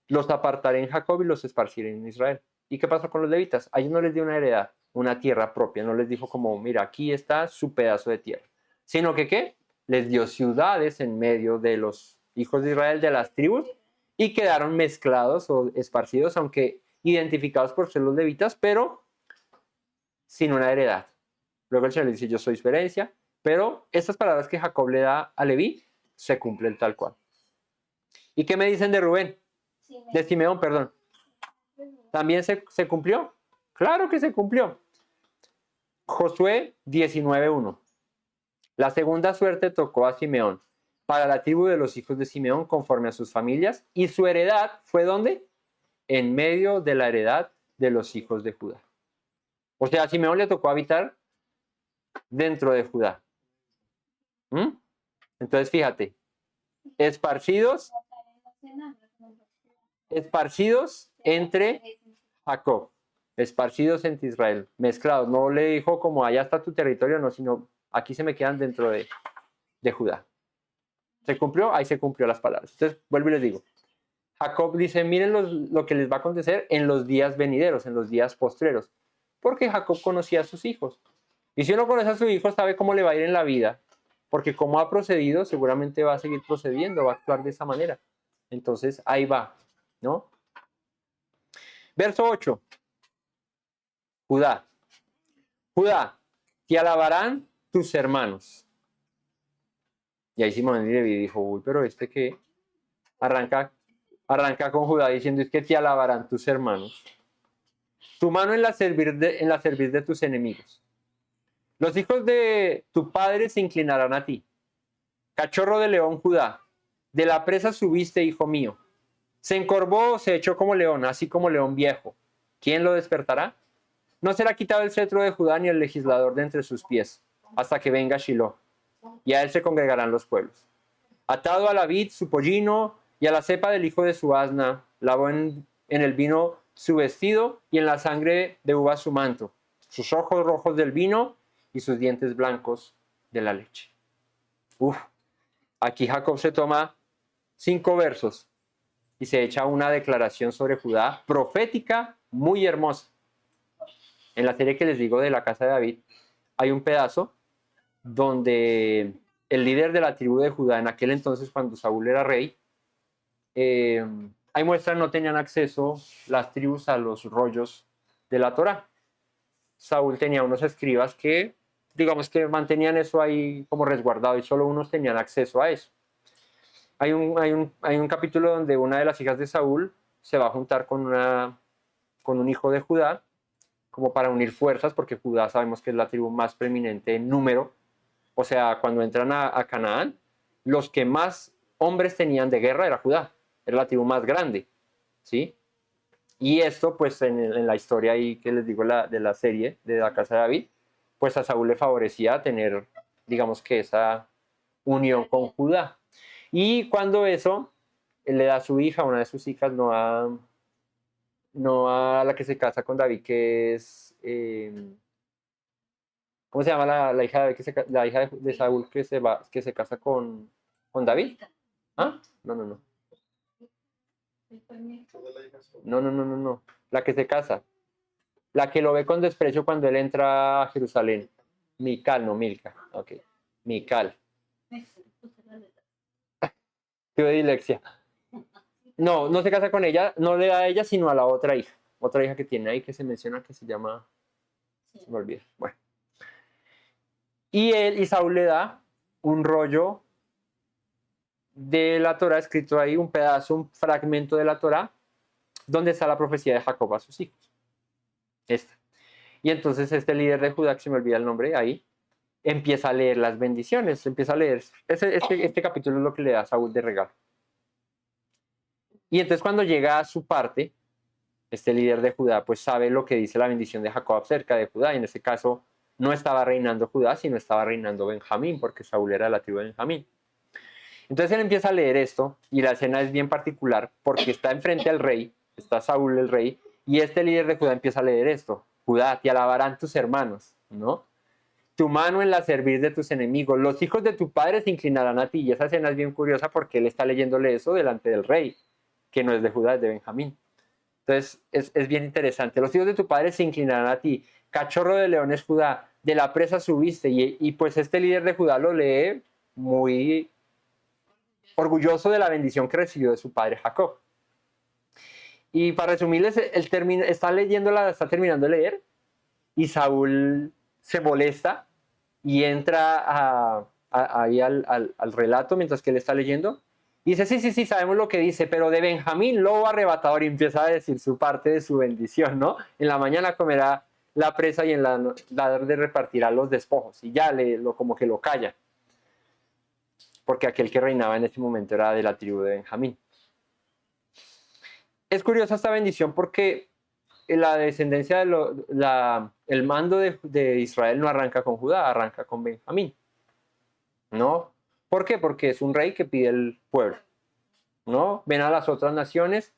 los apartaré en Jacob y los esparciré en Israel. ¿Y qué pasó con los levitas? A ellos no les dio una heredad, una tierra propia, no les dijo como, mira, aquí está su pedazo de tierra, sino que ¿qué? Les dio ciudades en medio de los hijos de Israel, de las tribus, y quedaron mezclados o esparcidos, aunque identificados por ser los levitas, pero sin una heredad. Luego el Señor le dice, yo soy su herencia, pero estas palabras que Jacob le da a Leví se cumplen tal cual. ¿Y qué me dicen de Rubén? De Simeón, perdón. ¿También se cumplió? Claro que se cumplió. Josué 19:1. La segunda suerte tocó a Simeón, para la tribu de los hijos de Simeón conforme a sus familias, y su heredad fue ¿dónde? En medio de la heredad de los hijos de Judá. O sea, a Simeón le tocó habitar dentro de Judá. Entonces, fíjate, esparcidos entre Jacob, esparcidos entre Israel, mezclados. No le dijo como allá está tu territorio, no, sino aquí se me quedan dentro de Judá. ¿Se cumplió? Ahí se cumplió las palabras. Entonces, vuelvo y les digo. Jacob dice, miren lo que les va a acontecer en los días venideros, en los días postreros. Porque Jacob conocía a sus hijos. Y si uno conoce a sus hijos, sabe cómo le va a ir en la vida. Porque como ha procedido, seguramente va a seguir procediendo, va a actuar de esa manera. Entonces, ahí va, ¿no? Verso 8. Judá. Judá, te alabarán tus hermanos. Y ahí Simón y Leví dijo, uy, pero que arranca con Judá diciendo, es que te alabarán tus hermanos. Tu mano en la servir de tus enemigos. Los hijos de tu padre se inclinarán a ti. Cachorro de león, Judá, de la presa subiste, hijo mío. Se encorvó, se echó como león, así como león viejo. ¿Quién lo despertará? No será quitado el cetro de Judá ni el legislador de entre sus pies, hasta que venga Shiloh, y a él se congregarán los pueblos. atado a la vid su pollino y a la cepa del hijo de su asna, lavó en el vino su vestido y en la sangre de uva su manto, sus ojos rojos del vino y sus dientes blancos de la leche. Uf, aquí Jacob se toma 5 versos y se echa una declaración sobre Judá profética muy hermosa. En la serie que les digo de la casa de David, hay un pedazo donde el líder de la tribu de Judá en aquel entonces, cuando Saúl era rey, ahí muestran no tenían acceso las tribus a los rollos de la Torá. Saúl tenía unos escribas que, digamos que mantenían eso ahí como resguardado y solo unos tenían acceso a eso. Hay un capítulo donde una de las hijas de Saúl se va a juntar con un hijo de Judá, como para unir fuerzas, porque Judá sabemos que es la tribu más preeminente en número. O sea, cuando entran a Canaán, los que más hombres tenían de guerra era Judá, era la tribu más grande, ¿sí? Y esto, pues en la historia ahí que les digo de la serie de la casa de David, pues a Saúl le favorecía tener, digamos que esa unión con Judá. Y cuando eso, él le da a su hija, una de sus hijas, no a la que se casa con David, que es, ¿cómo se llama la hija de David, la hija de Saúl que se casa con David? ¿Ah? No. No. La que se casa. La que lo ve con desprecio cuando él entra a Jerusalén. Mical, no Milca. Ok. Mical. Tuve dislexia. No se casa con ella, no le da a ella, sino a la otra hija. Otra hija que tiene ahí que se menciona que se llama... Se me olvida. Bueno. Y Saúl le da un rollo de la Torá escrito ahí, un pedazo, un fragmento de la Torá, donde está la profecía de Jacob a sus hijos. Esta. Y entonces este líder de Judá, que se me olvida el nombre ahí, empieza a leer las bendiciones, empieza a leer. Este capítulo es lo que le da a Saúl de regalo. Y entonces cuando llega a su parte, este líder de Judá pues sabe lo que dice la bendición de Jacob acerca de Judá, y en este caso no estaba reinando Judá, sino estaba reinando Benjamín, porque Saúl era de la tribu de Benjamín. Entonces él empieza a leer esto, y la escena es bien particular, porque está enfrente al rey, está Saúl el rey, y este líder de Judá empieza a leer esto: Judá, te alabarán tus hermanos, ¿no? Tu mano en la servir de tus enemigos, los hijos de tu padre se inclinarán a ti. Y esa escena es bien curiosa porque él está leyéndole eso delante del rey, que no es de Judá, es de Benjamín. Entonces es bien interesante. Los hijos de tu padre se inclinarán a ti. Cachorro de leones Judá, de la presa subiste. Y pues este líder de Judá lo lee muy orgulloso de la bendición que recibió de su padre Jacob. Y para resumirles, él está terminando de leer, y Saúl se molesta y entra ahí al relato mientras que él está leyendo. Y dice, sí, sabemos lo que dice, pero de Benjamín, lobo arrebatador, y empieza a decir su parte de su bendición, ¿no? En la mañana comerá la presa y en la tarde repartirá los despojos. Y ya como que lo calla, porque aquel que reinaba en ese momento era de la tribu de Benjamín. Es curiosa esta bendición porque la descendencia, el mando de Israel no arranca con Judá, arranca con Benjamín, ¿no? ¿Por qué? Porque es un rey que pide el pueblo, ¿no? Ven a las otras naciones.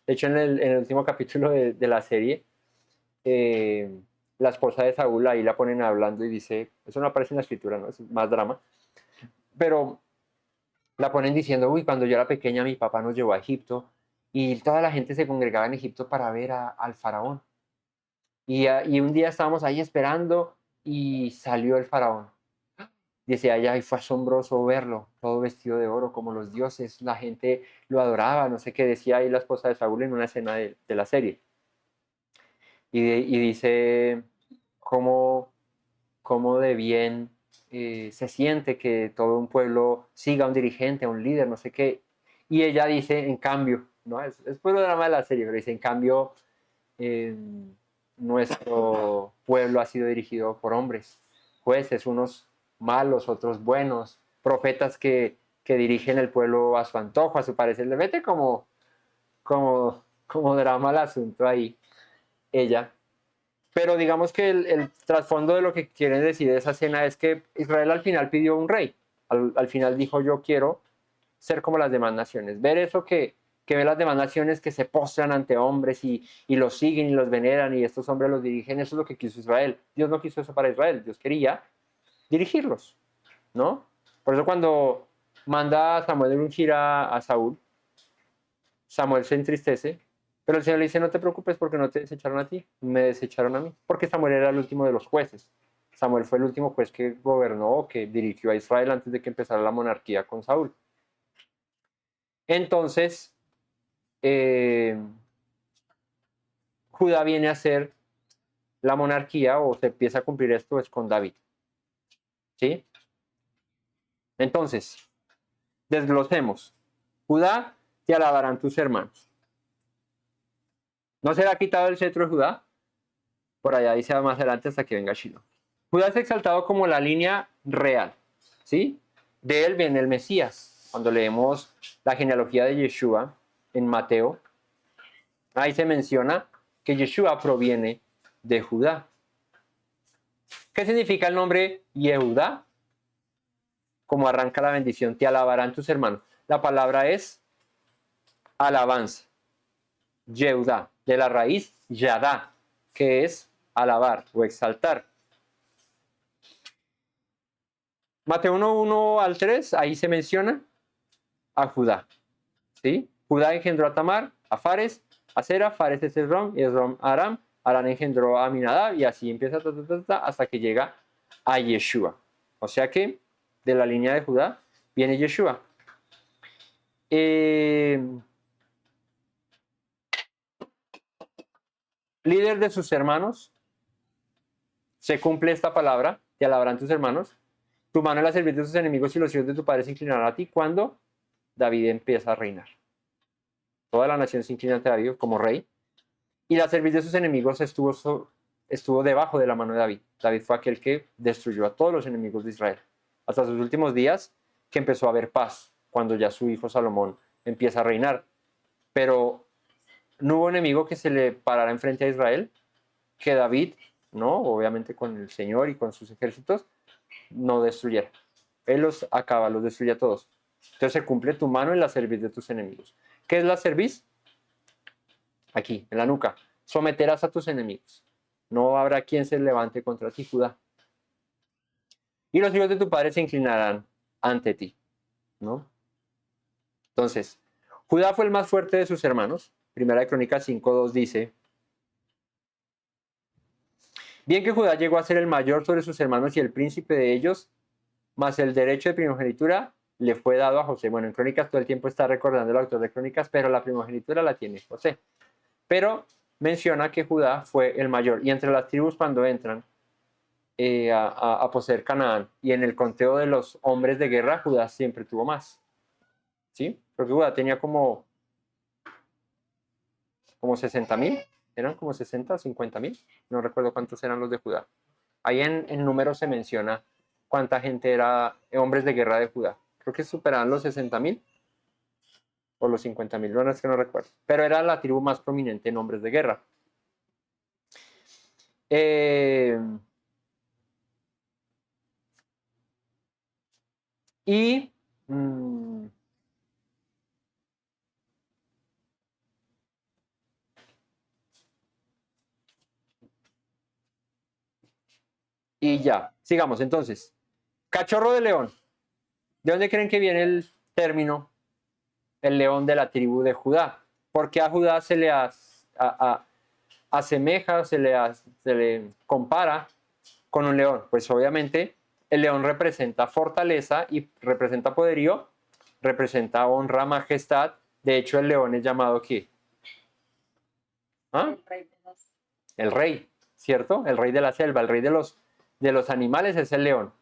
De hecho, en el último capítulo de la serie, la esposa de Saúl ahí la ponen hablando y dice, eso no aparece en la escritura, ¿no? Es más drama, pero la ponen diciendo, uy, cuando yo era pequeña mi papá nos llevó a Egipto y toda la gente se congregaba en Egipto para ver al faraón. Y un día estábamos ahí esperando y salió el faraón. Dice allá, y fue asombroso verlo, todo vestido de oro como los dioses, la gente lo adoraba, no sé qué decía ahí la esposa de Saúl en una escena de la serie. Y dice cómo de bien se siente que todo un pueblo siga a un dirigente, a un líder, no sé qué. Y ella dice, en cambio, ¿no? Es puro drama de la serie, pero dice, en cambio, nuestro pueblo ha sido dirigido por hombres, jueces, unos malos, otros buenos, profetas que dirigen el pueblo a su antojo, a su parecer. Le mete como drama al asunto ahí, ella. Pero digamos que el trasfondo de lo que quieren decir de esa escena es que Israel al final pidió un rey. Al final dijo, yo quiero ser como las demás naciones. Ver eso que ve las demás naciones que se postran ante hombres y los siguen y los veneran y estos hombres los dirigen. Eso es lo que quiso Israel. Dios no quiso eso para Israel. Dios quería dirigirlos, ¿no? Por eso cuando manda a Samuel de ungir a Saúl, Samuel se entristece, pero el Señor le dice, no te preocupes porque no te desecharon a ti, me desecharon a mí, porque Samuel era el último de los jueces. Samuel fue el último juez que gobernó, que dirigió a Israel antes de que empezara la monarquía con Saúl. Entonces, Judá viene a ser la monarquía, o se empieza a cumplir esto, es con David. ¿Sí? Entonces, desglosemos. Judá, te alabarán tus hermanos. ¿No será quitado el cetro de Judá? Por allá dice más adelante hasta que venga Shiloh. Judá es exaltado como la línea real, ¿sí? De él viene el Mesías. Cuando leemos la genealogía de Yeshua en Mateo, ahí se menciona que Yeshua proviene de Judá. ¿Qué significa el nombre Yehudá? Como arranca la bendición, te alabarán tus hermanos. La palabra es alabanza. Yehudá, de la raíz Yadá, que es alabar o exaltar. Mateo 1, 1 al 3, ahí se menciona a Judá. ¿Sí? Judá engendró a Tamar, a Fares, a Zera, Fares es Esrom, y Esrom a Aram, Aram engendró a Aminadab, y así empieza hasta que llega a Yeshua. O sea que de la línea de Judá viene Yeshua. Líder de sus hermanos, se cumple esta palabra, te alabarán tus hermanos. Tu mano es la servir de tus enemigos y los hijos de tu padre se inclinarán a ti cuando David empieza a reinar. Toda la nación se inclina ante David como rey. Y la cerviz de sus enemigos estuvo debajo de la mano de David. David fue aquel que destruyó a todos los enemigos de Israel. Hasta sus últimos días, que empezó a haber paz, cuando ya su hijo Salomón empieza a reinar. Pero no hubo enemigo que se le parara enfrente a Israel, que David, no, obviamente con el Señor y con sus ejércitos, no destruyera. Él los acaba, los destruye a todos. Entonces se cumple tu mano en la cerviz de tus enemigos. ¿Qué es la cerviz? Aquí, en la nuca. Someterás a tus enemigos. No habrá quien se levante contra ti, Judá. Y los hijos de tu padre se inclinarán ante ti, ¿no? Entonces, Judá fue el más fuerte de sus hermanos. Primera de Crónicas 5:2 dice: bien que Judá llegó a ser el mayor sobre sus hermanos y el príncipe de ellos, mas el derecho de primogenitura le fue dado a José. Bueno, en Crónicas todo el tiempo está recordando el autor de Crónicas, pero la primogenitura la tiene José. Pero menciona que Judá fue el mayor. Y entre las tribus cuando entran a poseer Canaán y en el conteo de los hombres de guerra, Judá siempre tuvo más. ¿Sí? Porque Judá tenía como 60,000. ¿Eran como 60 o 50,000? No recuerdo cuántos eran los de Judá. Ahí en números se menciona cuánta gente era hombres de guerra de Judá. Creo que superaban los 60,000 o los 50,000, no es que no recuerdo. Pero era la tribu más prominente en hombres de guerra. Y ya, sigamos entonces. Cachorro de león. ¿De dónde creen que viene el término el león de la tribu de Judá? Porque a Judá se le asemeja, se le compara con un león. Pues obviamente el león representa fortaleza y representa poderío, representa honra, majestad. De hecho, el león es llamado ¿qué? ¿Ah? El rey, ¿cierto? El rey de la selva, el rey de los animales es el león,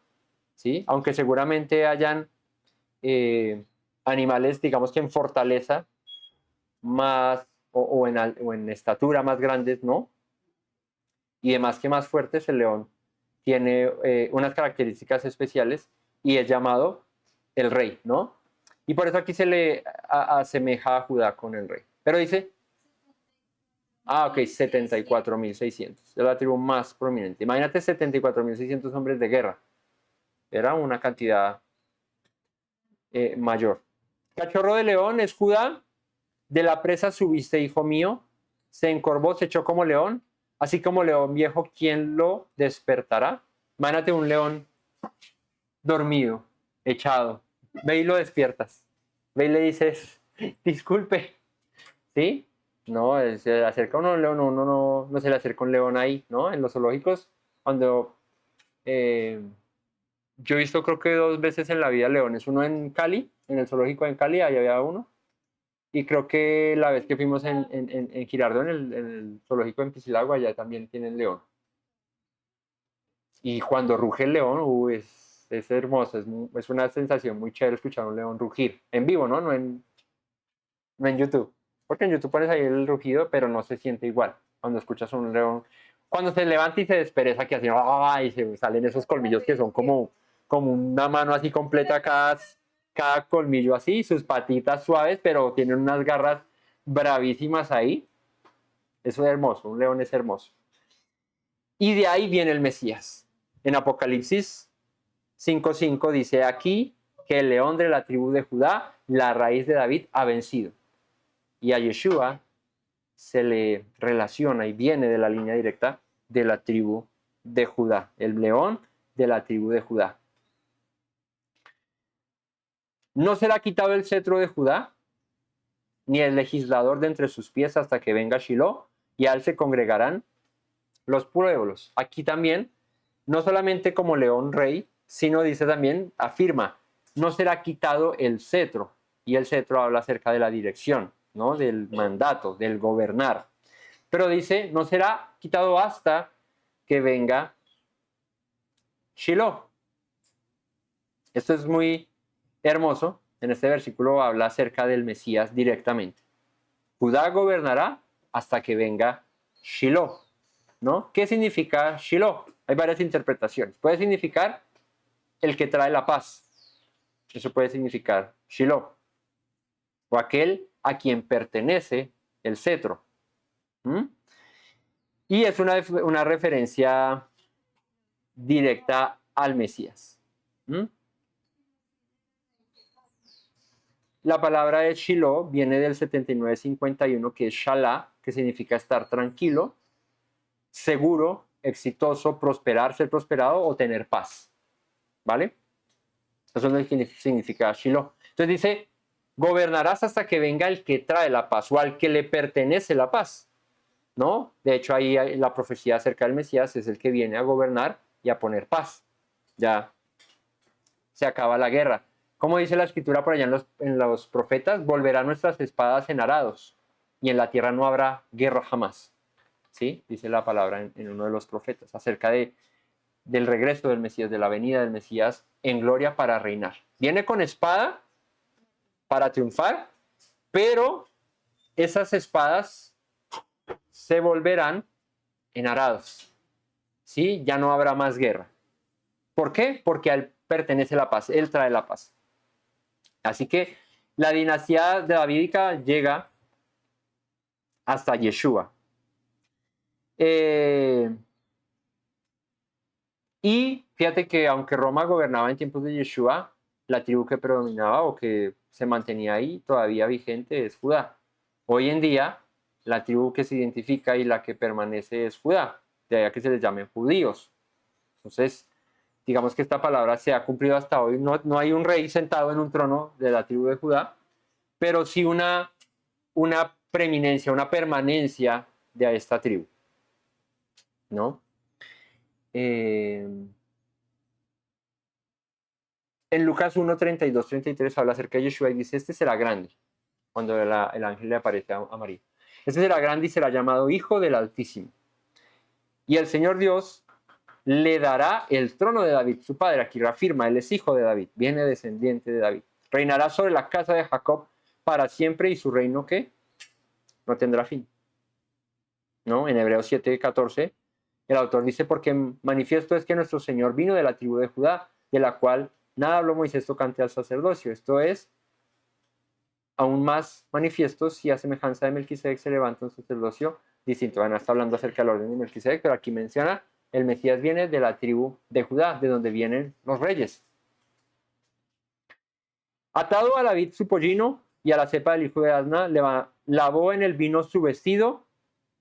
¿sí? Aunque seguramente hayan animales, digamos que en fortaleza más o en estatura más grandes, ¿no? Y además que más fuertes, el león tiene unas características especiales y es llamado el rey, ¿no? Y por eso aquí se le asemeja a Judá con el rey. Pero dice, ok, 74,600. Es la tribu más prominente. Imagínate 74,600 hombres de guerra. Era una cantidad mayor. Cachorro de león es Judá, de la presa subiste, hijo mío, se encorvó, se echó como león, así como león viejo, ¿quién lo despertará? Imagínate un león dormido, echado, ve y lo despiertas, ve y le dices, disculpe, ¿sí? No, se le acerca uno a un león, uno no se le acerca un león ahí, ¿no? En los zoológicos, cuando yo he visto creo que 2 veces en la vida leones, uno en Cali, en el zoológico en Cali, ahí había uno, y creo que la vez que fuimos en Girardot, en el zoológico en Piscilagua, allá también tienen león. Y cuando ruge el león, es hermoso, es una sensación muy chévere escuchar un león rugir, en vivo, ¿no? No en YouTube. Porque en YouTube pones ahí el rugido, pero no se siente igual cuando escuchas un león. Cuando se levanta y se despereza, que así, ¡ay! Se salen esos colmillos que son como una mano así completa cada colmillo así, sus patitas suaves, pero tienen unas garras bravísimas ahí. Eso es hermoso, un león es hermoso. Y de ahí viene el Mesías. En Apocalipsis 5:5 dice aquí que el león de la tribu de Judá, la raíz de David, ha vencido. Y a Yeshua se le relaciona y viene de la línea directa de la tribu de Judá, el león de la tribu de Judá. No será quitado el cetro de Judá, ni el legislador de entre sus pies hasta que venga Shiloh, y a él se congregarán los pueblos. Aquí también, no solamente como león rey, sino dice también, afirma, no será quitado el cetro, y el cetro habla acerca de la dirección, ¿no? Del mandato, del gobernar. Pero dice, no será quitado hasta que venga Shiloh. Esto es muy hermoso. En este versículo habla acerca del Mesías directamente. Judá gobernará hasta que venga Shiloh, ¿no? ¿Qué significa Shiloh? Hay varias interpretaciones. Puede significar el que trae la paz. Eso puede significar Shiloh. O aquel a quien pertenece el cetro. Y es una referencia directa al Mesías. La palabra de Shiloh viene del 7951, que es Shalá, que significa estar tranquilo, seguro, exitoso, prosperar, ser prosperado o tener paz. ¿Vale? Eso es lo que significa Shiloh. Entonces dice, gobernarás hasta que venga el que trae la paz o al que le pertenece la paz. ¿No? De hecho, ahí la profecía acerca del Mesías es el que viene a gobernar y a poner paz. Ya se acaba la guerra. Como dice la escritura por allá en los profetas, volverán nuestras espadas en arados y en la tierra no habrá guerra jamás. ¿Sí? Dice la palabra en uno de los profetas acerca del regreso del Mesías, de la venida del Mesías en gloria para reinar. Viene con espada para triunfar, pero esas espadas se volverán en arados. ¿Sí? Ya no habrá más guerra. ¿Por qué? Porque a él pertenece la paz, él trae la paz. Así que la dinastía davídica llega hasta Yeshua. Y fíjate que aunque Roma gobernaba en tiempos de Yeshua, la tribu que predominaba o que se mantenía ahí todavía vigente es Judá. Hoy en día, la tribu que se identifica y la que permanece es Judá, de ahí que se les llamen judíos. Entonces, digamos que esta palabra se ha cumplido hasta hoy. No hay un rey sentado en un trono de la tribu de Judá, pero sí una preeminencia, una permanencia de esta tribu, ¿no? En Lucas 1, 32, 33 habla acerca de Yeshua y dice, este será grande, cuando el ángel le aparece a María. Este será grande y será llamado Hijo del Altísimo. Y el Señor Dios le dará el trono de David, su padre. Aquí reafirma, él es hijo de David, viene descendiente de David. Reinará sobre la casa de Jacob para siempre y su reino, ¿qué? No tendrá fin. ¿No? En Hebreos 7, 14, el autor dice, porque manifiesto es que nuestro Señor vino de la tribu de Judá, de la cual nada habló Moisés tocante al sacerdocio. Esto es aún más manifiesto si a semejanza de Melquisedec se levanta un sacerdocio distinto. Bueno, está hablando acerca del orden de Melquisedec, pero aquí menciona el Mesías viene de la tribu de Judá, de donde vienen los reyes. Atado a la vid su pollino y a la cepa del hijo de asna, lavó en el vino su vestido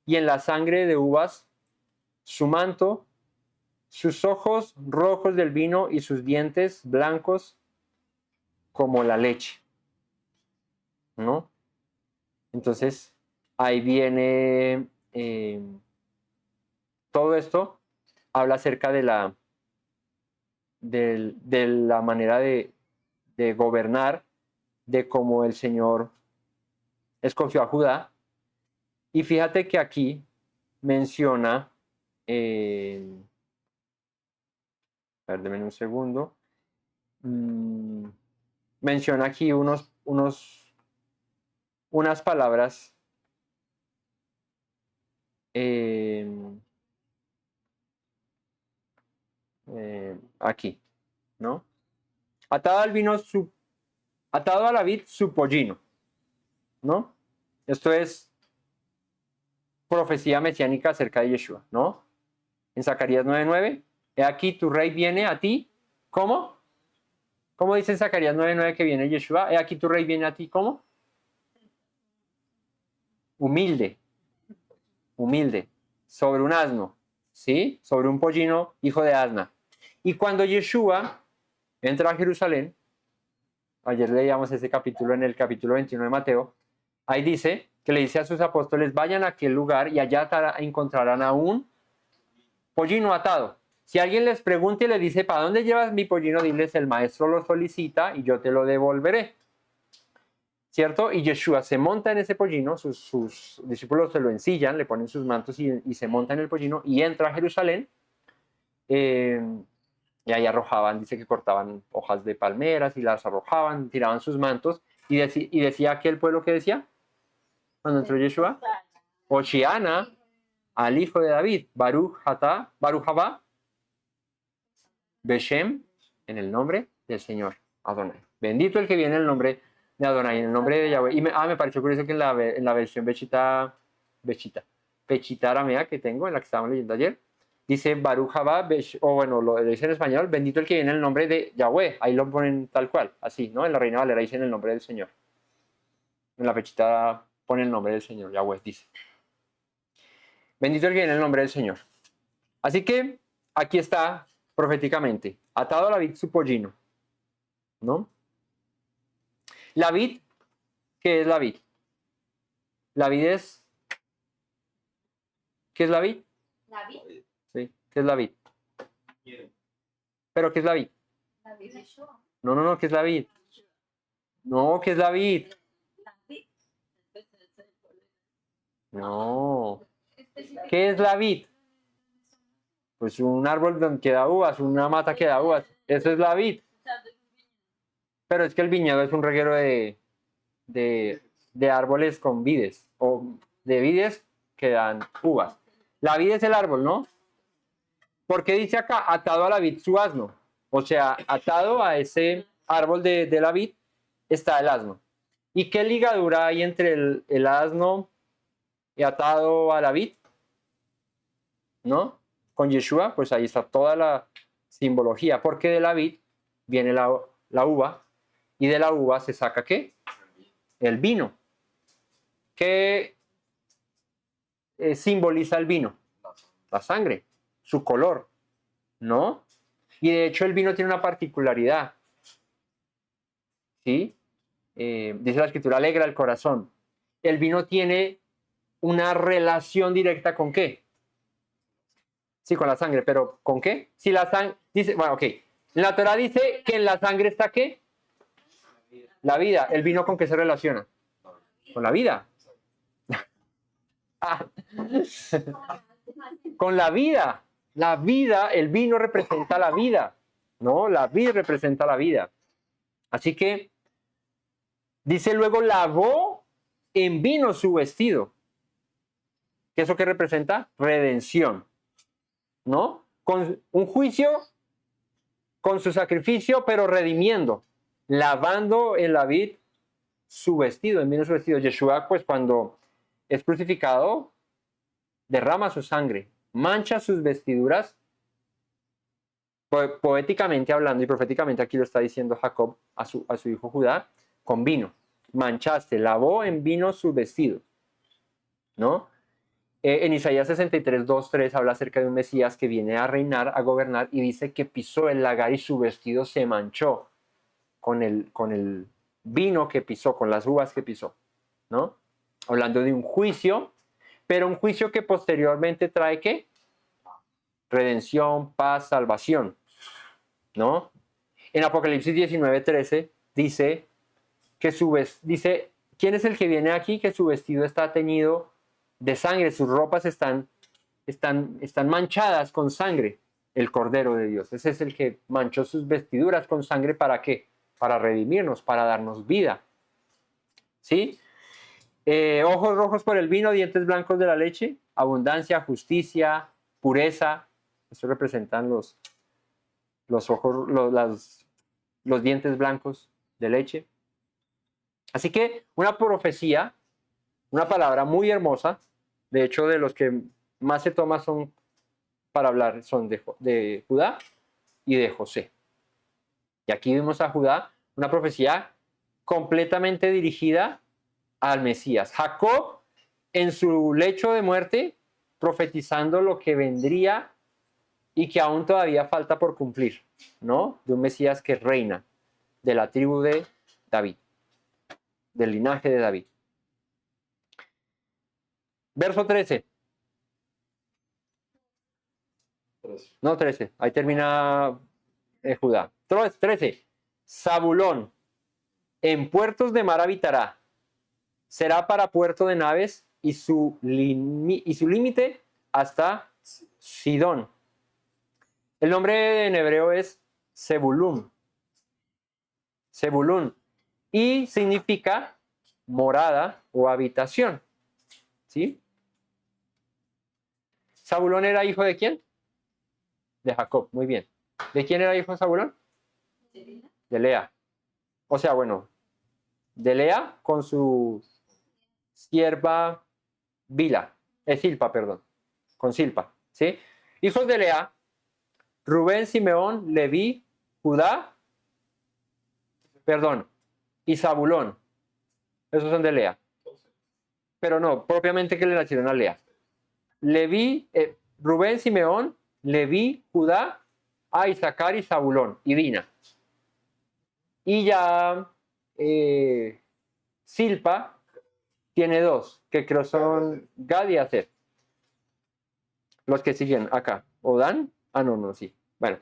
y en la sangre de uvas su manto, sus ojos rojos del vino y sus dientes blancos como la leche. ¿No? Entonces, ahí viene todo esto, habla acerca de la manera de gobernar, de cómo el Señor escogió a Judá. Y fíjate que aquí menciona, a ver, denme un segundo, menciona aquí unas palabras aquí, ¿no? Atado a la vid su pollino, ¿no? Esto es profecía mesiánica acerca de Yeshua, ¿no? En Zacarías 9:9, he aquí tu rey viene a ti, ¿cómo? ¿Cómo dice en Zacarías 9:9 que viene Yeshua? He aquí tu rey viene a ti, ¿cómo? Humilde, sobre un asno, ¿sí? Sobre un pollino, hijo de asna. Y cuando Yeshua entra a Jerusalén, ayer leíamos ese capítulo en el capítulo 21 de Mateo, ahí dice que le dice a sus apóstoles, vayan a aquel lugar y allá encontrarán a un pollino atado. Si alguien les pregunta y le dice, ¿para dónde llevas mi pollino? Diles, el maestro lo solicita y yo te lo devolveré. ¿Cierto? Y Yeshua se monta en ese pollino, sus discípulos se lo ensillan, le ponen sus mantos y se monta en el pollino y entra a Jerusalén. Y ahí arrojaban, dice que cortaban hojas de palmeras y las arrojaban, tiraban sus mantos. Y decía aquel pueblo que decía, cuando entró Yeshua, Oshiana al hijo de David, Baruch Haba, Beshem, en el nombre del Señor Adonai. Bendito el que viene en el nombre de Adonai, en el nombre de Yahweh. Y me pareció curioso que en la versión Pechita aramea que tengo, en la que estábamos leyendo ayer, dice Baruch Haba, o bueno, lo dice en español, bendito el que viene en el nombre de Yahweh. Ahí lo ponen tal cual, así, ¿no? En la Reina Valera dice en el nombre del Señor. En la Pechita pone el nombre del Señor, Yahweh dice. Bendito el que viene en el nombre del Señor. Así que aquí está proféticamente, atado a la vid su pollino, ¿no? La vid, ¿qué es la vid? La vid es, ¿qué es la vid? La vid. Sí, ¿qué es la vid? ¿Pero qué es la vid? La vid de Yeshua. No, ¿qué es la vid? No, ¿qué es la vid? La vid. No, ¿qué es la vid? Pues un árbol que da uvas, una mata que da uvas, eso es la vid. Pero es que el viñedo es un reguero de árboles con vides, o de vides que dan uvas. La vid es el árbol, ¿no? ¿Por qué dice acá atado a la vid su asno? O sea, atado a ese árbol de la vid está el asno. ¿Y qué ligadura hay entre el asno y atado a la vid? ¿No? Con Yeshua, pues ahí está toda la simbología, porque de la vid viene la uva y de la uva se saca ¿qué? El vino. ¿Qué simboliza el vino? La sangre, su color, ¿no? Y de hecho el vino tiene una particularidad, ¿sí? Dice la escritura, alegra el corazón. El vino tiene una relación directa con ¿qué? Sí, con la sangre, pero ¿con qué? Si la sangre, dice, bueno, ok. La Torah dice que en la sangre está ¿qué? La vida. ¿El vino con qué se relaciona? Con la vida. Con la vida. La vida, el vino representa la vida, ¿no? La vida representa la vida. Así que, dice luego, lavó en vino su vestido. ¿Qué es eso que representa? Redención, ¿no? Con un juicio, con su sacrificio, pero redimiendo, lavando en la vid su vestido, en vino su vestido. Yeshua, pues cuando es crucificado, derrama su sangre, mancha sus vestiduras Poéticamente hablando y proféticamente aquí lo está diciendo Jacob a su hijo Judá, con vino. Manchaste, lavó en vino sus vestidos, ¿no? En Isaías 63, 2, 3 habla acerca de un Mesías que viene a reinar, a gobernar, y dice que pisó el lagar y su vestido se manchó con el vino que pisó, con las uvas que pisó, ¿no? Hablando de un juicio, pero un juicio que posteriormente trae ¿qué? Redención, paz, salvación, ¿no? En Apocalipsis 19, 13 dice que dice, ¿quién es el que viene aquí? Que su vestido está teñido de sangre, sus ropas están manchadas con sangre, el Cordero de Dios. Ese es el que manchó sus vestiduras con sangre, ¿para qué? Para redimirnos, para darnos vida. ¿Sí? Ojos rojos por el vino, dientes blancos de la leche, abundancia, justicia, pureza. Eso representan los ojos, los dientes blancos de leche. Así que una profecía, una palabra muy hermosa, de hecho de los que más se toma son para hablar son de Judá y de José. Y aquí vemos a Judá, una profecía completamente dirigida al Mesías. Jacob en su lecho de muerte profetizando lo que vendría y que aún todavía falta por cumplir, ¿no? De un Mesías que reina de la tribu de David, del linaje de David. Verso 13. No, 13. Ahí termina Judá. 13. Zabulón. En puertos de mar habitará. Será para puerto de naves y su límite hasta Sidón. El nombre en hebreo es Zebulún. Zebulún. Y significa morada o habitación. ¿Sí? ¿Zabulón era hijo de quién? De Jacob, muy bien. ¿De quién era hijo de Zabulón? De Lea. O sea, bueno, de Lea con su sierva Silpa, perdón, con Silpa, ¿sí? Hijos de Lea, Rubén, Simeón, Leví, Judá, y Zabulón. Esos son de Lea. Pero no, propiamente que le nacieron a Lea. Rubén, Simeón, Leví, Judá, Isaacar y Zabulón, y Dina. Y ya Silpa tiene dos, que creo son Gad y Aser. Los que siguen acá. ¿O Dan? Ah, no, sí. Bueno.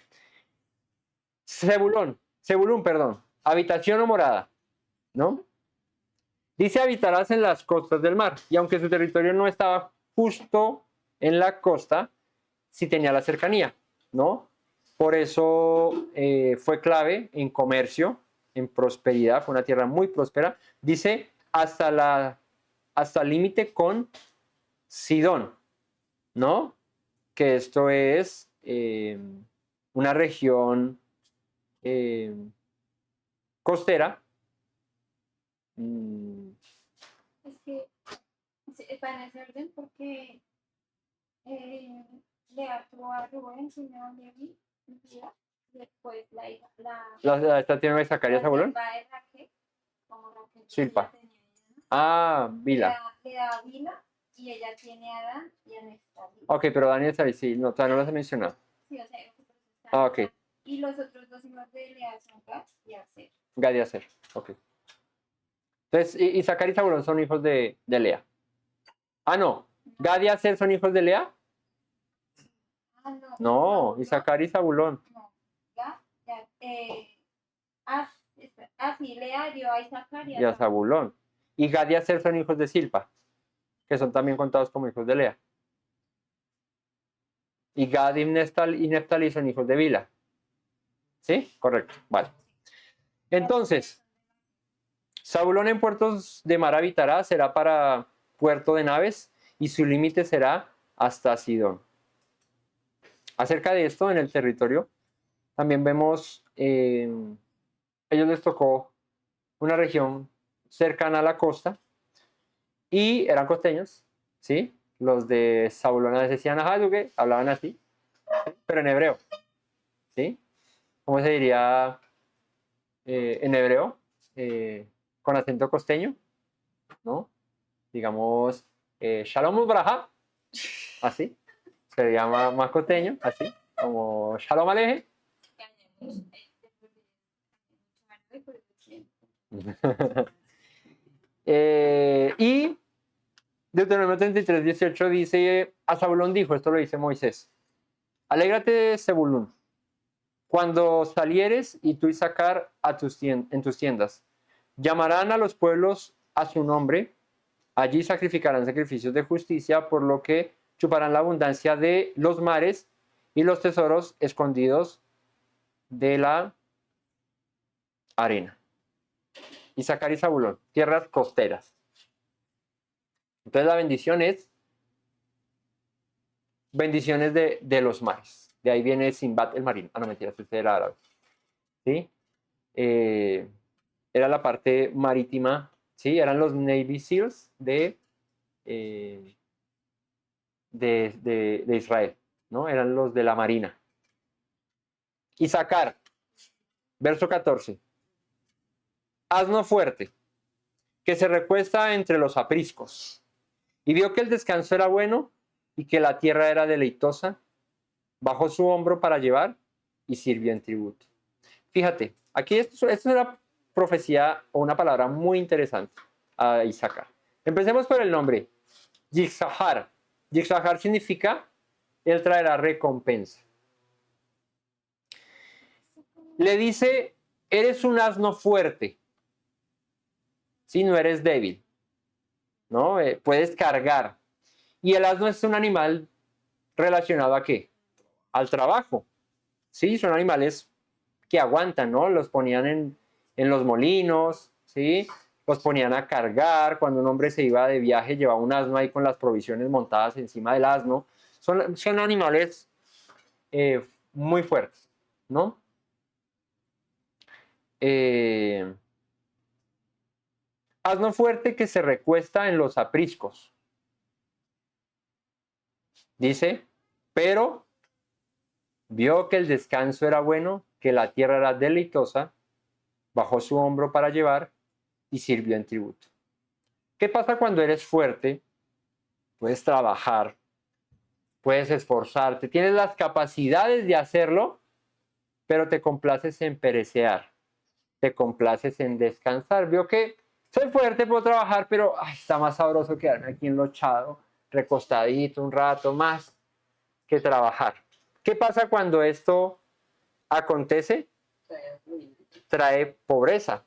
Zebulún, perdón. Habitación o morada, ¿no? Dice habitarás en las costas del mar. Y aunque su territorio no estaba justo en la costa, sí tenía la cercanía, ¿no? Por eso fue clave en comercio, en prosperidad. Fue una tierra muy próspera. Dice hasta el límite con Sidón, ¿no? Que esto es una región costera. Es que va en ese orden porque le actuó a Rubén, Simeón, Leví, Judá, después la hija, ¿Esta tiene que sacar ya Zabulón? de Raquel, como Raquel Silpa. ya tenía ella, ¿no? Ah, Bila. Le da a Bila y ella tiene a Dan y a Neftalí. Ok, pero Daniel está ahí, sí, no, todavía no las he mencionado. Sí, o sea, Ah, ok. y los otros dos hijos de Lea son Gad y Aser. Gad y Aser, ok. Entonces, Isaacar y Zabulón son hijos de Lea. Ah, no. ¿Gad y Aser son hijos de Lea? Ah, No, Isaacar y Zabulón. No, Gad, sí, Lea dio a Isaacar Y a Zabulón. Y Gad y Aser son hijos de Silpa, que son también contados como hijos de Lea. Y Gad y Neftalí son hijos de Bila. ¿Sí? Correcto. Vale. Entonces, Zabulón en puertos de mar habitará, será para puerto de naves, y su límite será hasta Sidón. Acerca de esto, en el territorio, también vemos, ellos les tocó una región cercana a la costa, y eran costeños, ¿sí? Los de Zabulón decían, ajá, ¿tú qué? Hablaban así, pero en hebreo. ¿sí? ¿Cómo se diría en hebreo? Con acento costeño, ¿no? Digamos, Shalom Ubraja, así. Sería más costeño, así. Como Shalom Aleje. Y Deuteronomio 33, 18 dice, a Zabulón dijo, esto lo dice Moisés, alégrate, Zebulún, cuando salieres y tú Isaacar en tus tiendas. Llamarán a los pueblos a su nombre, allí sacrificarán sacrificios de justicia, por lo que chuparán la abundancia de los mares y los tesoros escondidos de la arena. Isaacar y Zabulón, tierras costeras. Entonces la bendición es bendiciones de los mares. De ahí viene Sinbad el marino. Ah, no, mentira, usted era árabe. ¿Sí? Era la parte marítima, ¿sí? Eran los Navy SEALs de Israel, ¿no? Eran los de la marina. Isaacar, verso 14. Asno fuerte, que se recuesta entre los apriscos, y vio que el descanso era bueno y que la tierra era deleitosa, bajó su hombro para llevar y sirvió en tributo. Fíjate, aquí esto es una profecía o una palabra muy interesante a Isaacar. Empecemos por el nombre, Yixahar. Yixahar significa, él traerá recompensa. Le dice, eres un asno fuerte, si no eres débil, ¿no? Puedes cargar. Y el asno es un animal relacionado a ¿qué? Al trabajo. Sí, son animales que aguantan, ¿no? Los ponían en los molinos, ¿sí? Los ponían a cargar. Cuando un hombre se iba de viaje, llevaba un asno ahí con las provisiones montadas encima del asno. Son animales muy fuertes, ¿no? Asno fuerte que se recuesta en los apriscos. Dice, pero vio que el descanso era bueno, que la tierra era deleitosa, bajó su hombro para llevar y sirvió en tributo. ¿Qué pasa cuando eres fuerte? Puedes trabajar, puedes esforzarte, tienes las capacidades de hacerlo, pero te complaces en perecear, te complaces en descansar. Vio que soy fuerte, puedo trabajar, pero está más sabroso quedarme aquí enlochado, recostadito un rato más que trabajar. ¿Qué pasa cuando esto acontece? Trae pobreza.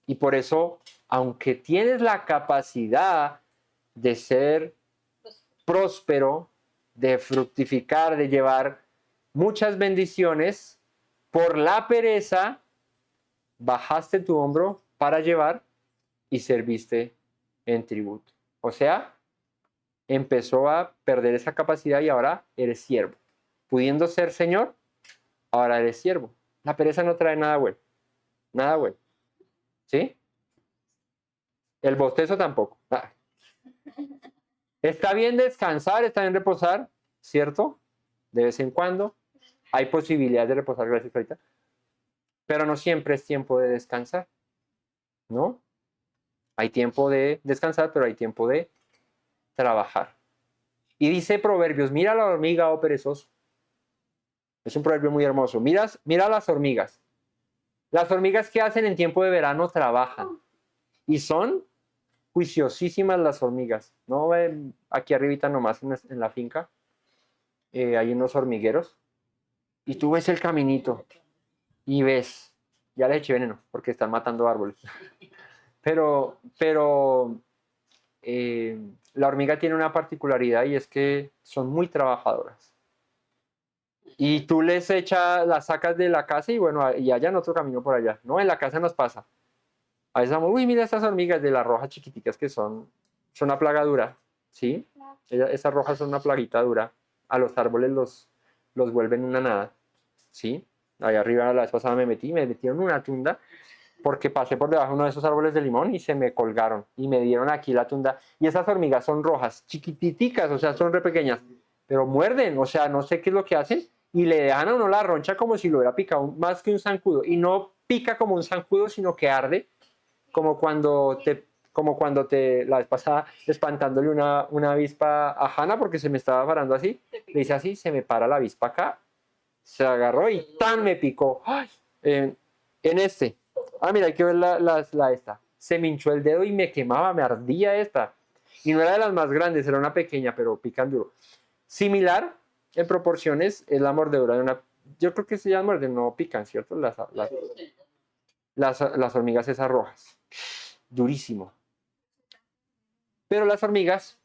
Y por eso, aunque tienes la capacidad de ser próspero, de fructificar, de llevar muchas bendiciones, por la pereza bajaste tu hombro para llevar y serviste en tributo. O sea, empezó a perder esa capacidad y ahora eres siervo. Pudiendo ser señor, ahora eres siervo. La pereza no trae nada bueno. Nada bueno. ¿Sí? El bostezo tampoco. Ah. Está bien descansar, está bien reposar, ¿cierto? De vez en cuando. Hay posibilidades de reposar, gracias ahorita. Pero no siempre es tiempo de descansar. ¿No? Hay tiempo de descansar, pero hay tiempo de trabajar. Y dice Proverbios, mira la hormiga, oh perezoso. Es un proverbio muy hermoso. Mira las hormigas. Las hormigas que hacen en tiempo de verano trabajan. Y son juiciosísimas las hormigas. ¿No? Aquí arribita nomás en la finca. Hay unos hormigueros. Y tú ves el caminito. Y ves. Ya les eché veneno porque están matando árboles. Pero la hormiga tiene una particularidad y es que son muy trabajadoras. Y tú las sacas de la casa y bueno, y hallan otro camino por allá. No, en la casa nos pasa. A veces vamos, uy, mira estas hormigas de las rojas chiquiticas que son una plaga dura, ¿sí? Esas rojas son una plaguita dura. A los árboles los vuelven una nada, ¿sí? Allá arriba la vez pasada me metieron una tunda porque pasé por debajo de uno de esos árboles de limón y se me colgaron y me dieron aquí la tunda. Y esas hormigas son rojas, chiquititicas, o sea, son re pequeñas, pero muerden, o sea, no sé qué es lo que hacen y le dejan a uno la roncha como si lo hubiera picado más que un zancudo. Y no pica como un zancudo, sino que arde, como cuando te, la vez pasada, espantándole una avispa a Hanna porque se me estaba parando así. Le hice así, se me para la avispa acá, se agarró y ¡tan! Me picó. ¡Ay! En este. Ah, mira, hay que ver la esta. Se me hinchó el dedo y me quemaba, me ardía esta. Y no era de las más grandes, era una pequeña, pero pican duro. Similar en proporciones es la mordedura de una. Yo creo que si ellas muerden, no pican, ¿cierto? Las hormigas esas rojas. Durísimo. Pero las hormigas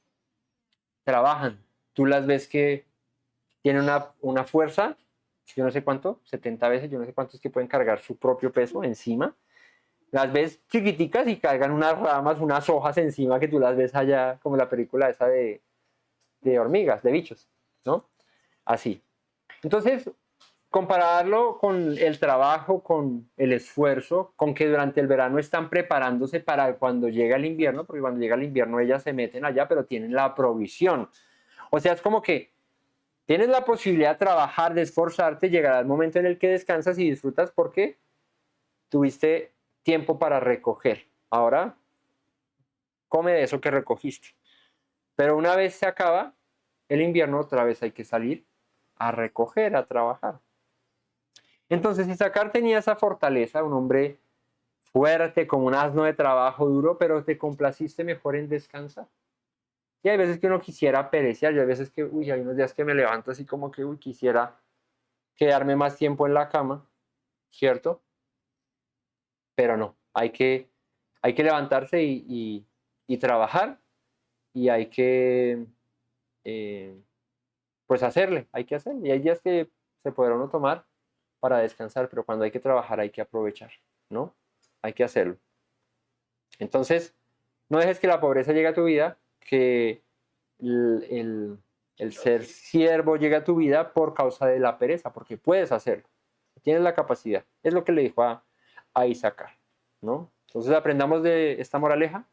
trabajan. Tú las ves que tienen una fuerza, yo no sé cuánto, 70 veces, yo no sé cuánto es que pueden cargar su propio peso encima. Las ves chiquiticas y cargan unas ramas, unas hojas encima que tú las ves allá, como la película esa de hormigas, de bichos, ¿no? Así. Entonces, compararlo con el trabajo, con el esfuerzo, con que durante el verano están preparándose para cuando llega el invierno, porque cuando llega el invierno ellas se meten allá, pero tienen la provisión. O sea, es como que tienes la posibilidad de trabajar, de esforzarte, llegará el momento en el que descansas y disfrutas porque tuviste tiempo para recoger. Ahora, come de eso que recogiste. Pero una vez se acaba el invierno, otra vez hay que salir a recoger, a trabajar. Entonces Isaacar tenía esa fortaleza, un hombre fuerte, como un asno de trabajo duro, pero te complaciste mejor en descansar. Y hay veces que uno quisiera perecear, y hay veces que, hay unos días que me levanto así como que, quisiera quedarme más tiempo en la cama, ¿cierto? Pero no, hay que levantarse y trabajar, y hay que, pues hacerle, hay que hacerle. Y hay días que se podrá uno tomar para descansar, pero cuando hay que trabajar hay que aprovechar, ¿no? Hay que hacerlo. Entonces, no dejes que la pobreza llegue a tu vida, que el ser siervo llegue a tu vida por causa de la pereza, porque puedes hacerlo. Tienes la capacidad. Es lo que le dijo a Isaacar, ¿no? Entonces aprendamos de esta moraleja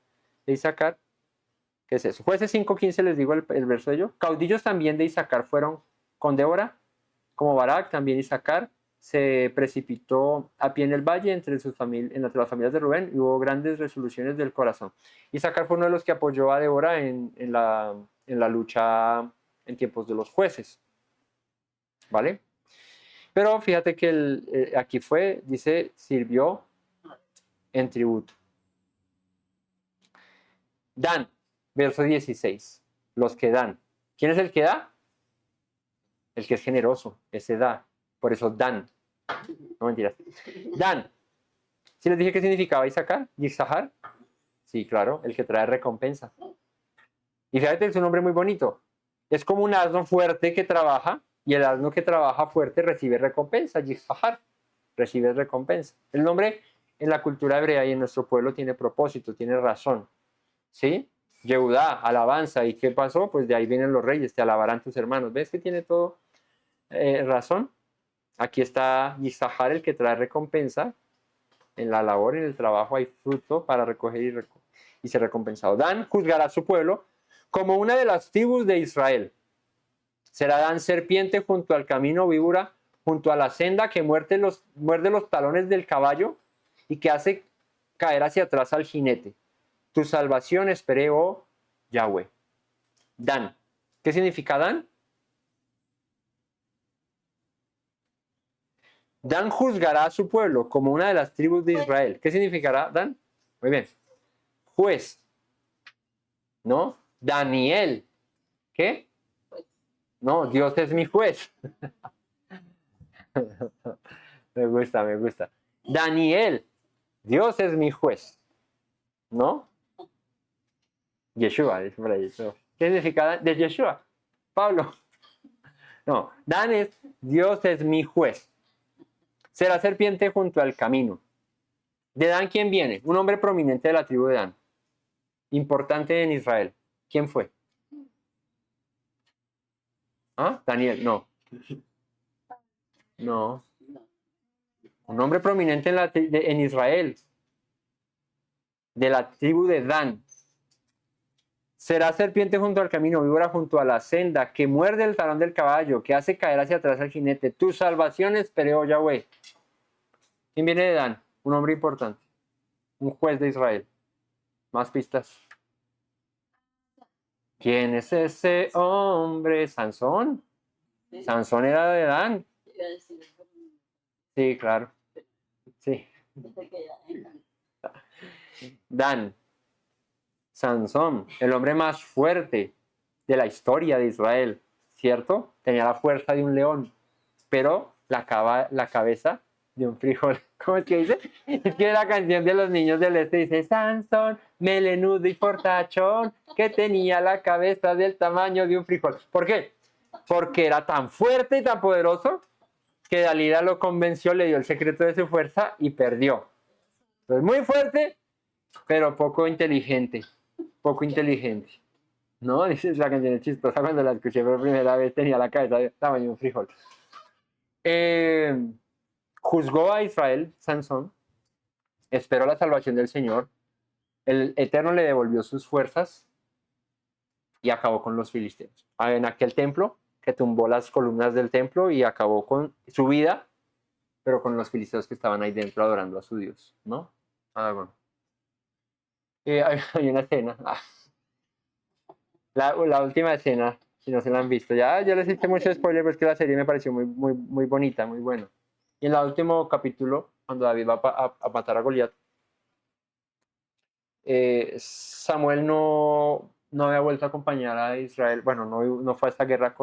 de Isaacar. ¿Qué es eso? Jueces 5:15 les digo el verso de ello. Caudillos también de Isaacar fueron con Débora, como Barak, también Isaacar se precipitó a pie en el valle entre las familias de Rubén y hubo grandes resoluciones del corazón. Isaacar fue uno de los que apoyó a Débora en la lucha en tiempos de los jueces. ¿Vale? Pero fíjate que aquí dice, sirvió en tributo. Dan, verso 16. Los que dan. ¿Quién es el que da? El que es generoso, ese da. Por eso dan. No mentiras. Dan. ¿Sí les dije qué significaba Isaacar? ¿Yisahar? Sí, claro, el que trae recompensa. Y fíjate, es un nombre muy bonito. Es como un asno fuerte que trabaja, y el asno que trabaja fuerte recibe recompensa. Yisahar. Recibe recompensa. El nombre en la cultura hebrea y en nuestro pueblo tiene propósito, tiene razón. ¿Sí? Yehudá, alabanza. ¿Y qué pasó? Pues de ahí vienen los reyes, te alabarán tus hermanos. ¿Ves que tiene todo razón? Aquí está Yisahar, el que trae recompensa. En la labor, en el trabajo hay fruto para recoger y ser recompensado. Dan juzgará a su pueblo como una de las tribus de Israel. Será Dan serpiente junto al camino, víbora junto a la senda que muerde los talones del caballo y que hace caer hacia atrás al jinete. Tu salvación esperé, oh Yahweh. Dan. ¿Qué significa Dan? Dan juzgará a su pueblo como una de las tribus de Israel. ¿Qué significará Dan? Muy bien. Juez. ¿No? Daniel. ¿Qué? No, Dios es mi juez. Me gusta, me gusta. Daniel. Dios es mi juez. ¿No? Yeshua. ¿Qué significa de Yeshua? Pablo. No, Dan es Dios es mi juez. Será serpiente junto al camino. ¿De Dan quién viene? Un hombre prominente de la tribu de Dan. Importante en Israel. ¿Quién fue? ¿Ah? Daniel, no. No. Un hombre prominente en Israel. De la tribu de Dan. Será serpiente junto al camino, víbora junto a la senda, que muerde el talón del caballo, que hace caer hacia atrás al jinete. Tu salvación esperó, Yahweh. ¿Quién viene de Dan? Un hombre importante. Un juez de Israel. Más pistas. ¿Quién es ese hombre? ¿Sansón? Sí, Sansón era de Dan. iba a decir eso. Sí, claro. Sí. Dice que ya- Dan. Sansón, el hombre más fuerte de la historia de Israel, ¿cierto? Tenía la fuerza de un león, pero la cabeza de un frijol. ¿Cómo es que dice? Es que la canción de los niños del este dice: Sansón, melenudo y fortachón, que tenía la cabeza del tamaño de un frijol. ¿Por qué? Porque era tan fuerte y tan poderoso que Dalila lo convenció, le dio el secreto de su fuerza y perdió. Entonces, muy fuerte, pero poco inteligente. Poco inteligente. ¿No? Dices, la canción es chistosa. Cuando la escuché por primera vez tenía la cabeza del tamaño de un frijol. Juzgó a Israel, Sansón, esperó la salvación del Señor, el Eterno le devolvió sus fuerzas y acabó con los filisteos. En aquel templo, que tumbó las columnas del templo y acabó con su vida, pero con los filisteos que estaban ahí dentro adorando a su Dios, ¿no? Bueno. Hay una escena, la última escena, si no se la han visto, ya les hice mucho spoiler, pero es que la serie me pareció muy bonita, muy buena. Y en el último capítulo, cuando David va a matar a Goliat, Samuel no había vuelto a acompañar a Israel, bueno, no fue a esta guerra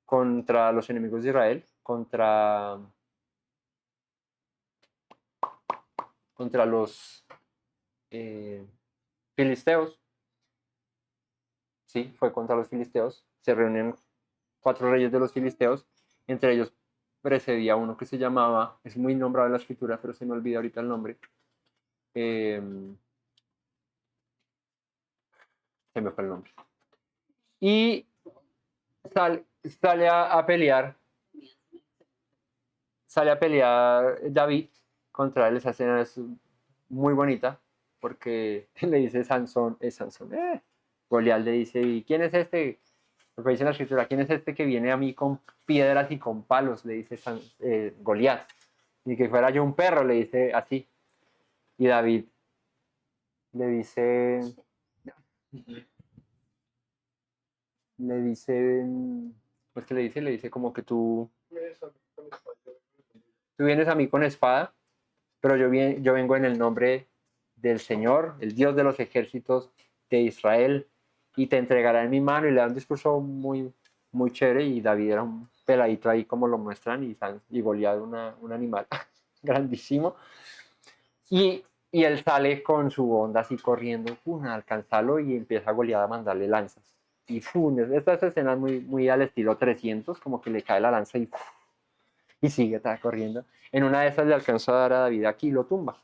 contra los enemigos de Israel, contra los filisteos. Sí, fue contra los filisteos. Se reúnen 4 reyes de los filisteos, entre ellos precedía uno que se llamaba, es muy nombrado en la escritura, pero se me olvida ahorita el nombre. Se me fue el nombre. Y sale a pelear. Sale a pelear David contra él. Esa escena es muy bonita porque le dice Sansón, Goliat le dice: ¿y quién es este? Porque dice en la escritura: ¿quién es este que viene a mí con piedras y con palos? Le dice Goliat. Y que fuera yo un perro, le dice así. Y David le dice, pues que le dice como que tú vienes a mí con espada, pero yo vengo en el nombre del Señor, el Dios de los ejércitos de Israel, y te entregará en mi mano. Y le da un discurso muy chévere. Y David era un peladito ahí, como lo muestran, y Goliat un animal grandísimo. Y él sale con su onda así corriendo, a alcanzarlo, y empieza Goliat a mandarle lanzas. Y estas escenas muy al estilo 300, como que le cae la lanza y sigue corriendo. En una de esas le alcanza a dar a David aquí y lo tumba.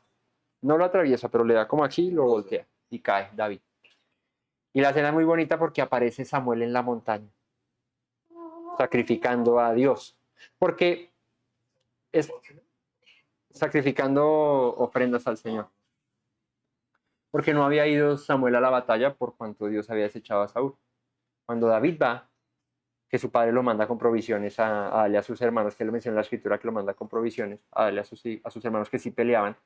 No lo atraviesa, pero le da como aquí y lo voltea y cae David. Y la escena es muy bonita porque aparece Samuel en la montaña, sacrificando a Dios. Porque es sacrificando ofrendas al Señor. Porque no había ido Samuel a la batalla por cuanto Dios había desechado a Saúl. Cuando David va, que su padre lo manda con provisiones a darle a sus hermanos, que lo menciona en la escritura, que lo manda con provisiones, a darle a sus hermanos que sí peleaban,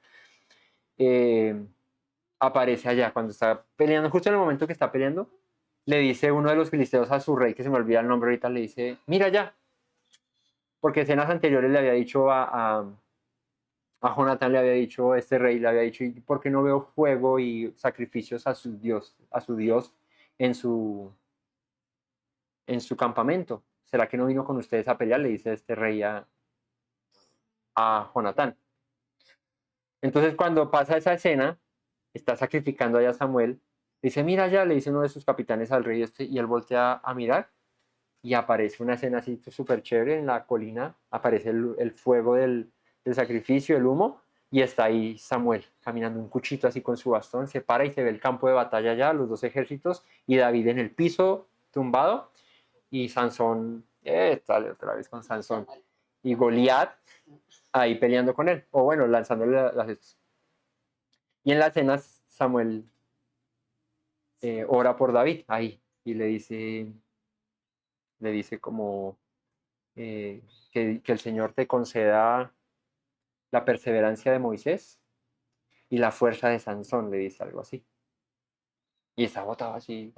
aparece allá cuando está peleando, justo en el momento que está peleando, le dice uno de los filisteos a su rey, que se me olvida el nombre ahorita, le dice: mira allá, porque escenas anteriores le había dicho a Jonatán, le había dicho, este rey le había dicho: ¿y por qué no veo fuego y sacrificios a su Dios en su campamento? ¿Será que no vino con ustedes a pelear? Le dice este rey a Jonatán. Entonces, cuando pasa esa escena, está sacrificando allá a Samuel, dice: mira allá, le dice uno de sus capitanes al rey y él voltea a mirar, y aparece una escena así súper chévere en la colina, aparece el fuego del sacrificio, el humo, y está ahí Samuel caminando un cuchito así con su bastón, se para y se ve el campo de batalla allá, los 2 ejércitos, y David en el piso tumbado, y Sansón, sale otra vez con Sansón, y Goliat ahí peleando con él, o bueno, lanzándole las. Y en las escenas Samuel ora por David ahí y le dice como que el Señor te conceda la perseverancia de Moisés y la fuerza de Sansón, le dice algo así. Y está botado así.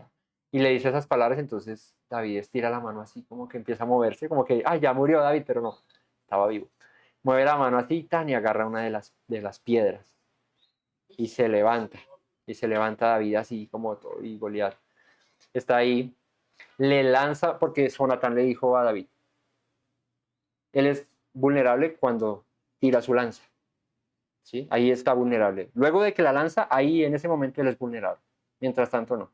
Y le dice esas palabras, entonces David estira la mano así, como que empieza a moverse, como que, ya murió David, pero no, estaba vivo. Mueve la mano así tan y agarra una de las piedras y se levanta. Y se levanta David así como todo, y Goliat está ahí, le lanza, porque Jonatán le dijo a David, él es vulnerable cuando tira su lanza. ¿Sí? Ahí está vulnerable. Luego de que la lanza, ahí en ese momento él es vulnerable. Mientras tanto, no.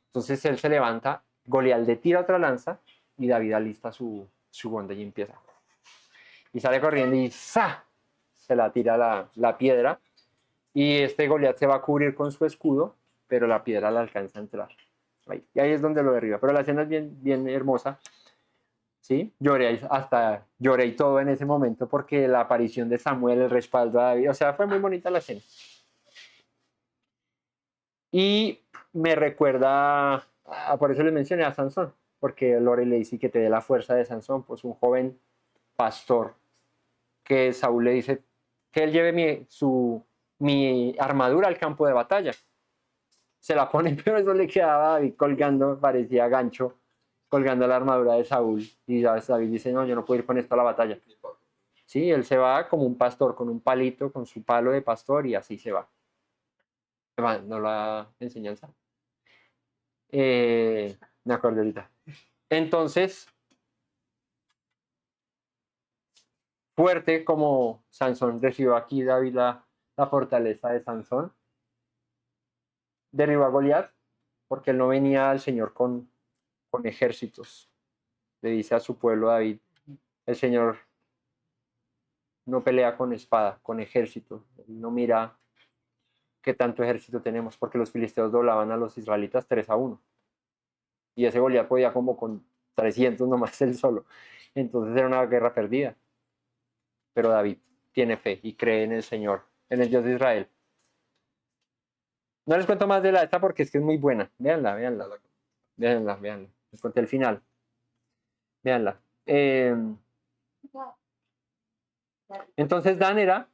Entonces él se levanta, Goliat le tira otra lanza y David alista su bonda y empieza. Y sale corriendo y ¡za! Se la tira la piedra. Y Goliat se va a cubrir con su escudo, pero la piedra la alcanza a entrar. Ahí. Y ahí es donde lo derriba. Pero la escena es bien, bien hermosa. ¿Sí? Lloré y todo en ese momento porque la aparición de Samuel, el respaldo a David, o sea, fue muy bonita la escena. Y me recuerda, por eso les mencioné a Sansón, porque Lore le dice que te dé la fuerza de Sansón, pues un joven pastor, que Saúl le dice que él lleve mi armadura al campo de batalla. Se la pone, pero eso le quedaba a David colgando, parecía gancho, colgando la armadura de Saúl. Y David dice, no, yo no puedo ir con esto a la batalla. Sí, él se va como un pastor, con un palito, con su palo de pastor y así se va. No la enseñanza. Me acuerdo ahorita. Entonces, fuerte como Sansón recibió aquí David la fortaleza de Sansón. Derribó a Goliat porque él no venía al Señor con ejércitos. Le dice a su pueblo David, el Señor no pelea con espada, con ejército. Él no mira qué tanto ejército tenemos, porque los filisteos doblaban a los israelitas 3-1. Y ese Goliat podía como con 300 nomás él solo. Entonces era una guerra perdida. Pero David tiene fe y cree en el Señor, en el Dios de Israel. No les cuento más de esta porque es que es muy buena. Véanla. Les conté el final. Véanla. Entonces Dan era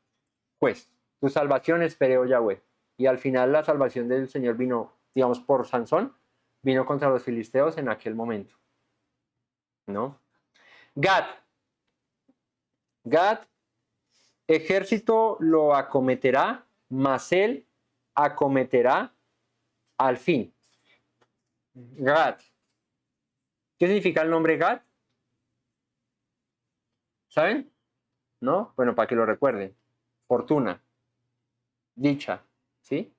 juez. Tu salvación esperé, oh Yahweh. Y al final la salvación del Señor vino, digamos, por Sansón, vino contra los filisteos en aquel momento. ¿No? Gad, ejército lo acometerá, mas él acometerá al fin. Gad. ¿Qué significa el nombre Gad? ¿Saben? ¿No? Bueno, para que lo recuerden. Fortuna. Dicha. ¿Sí?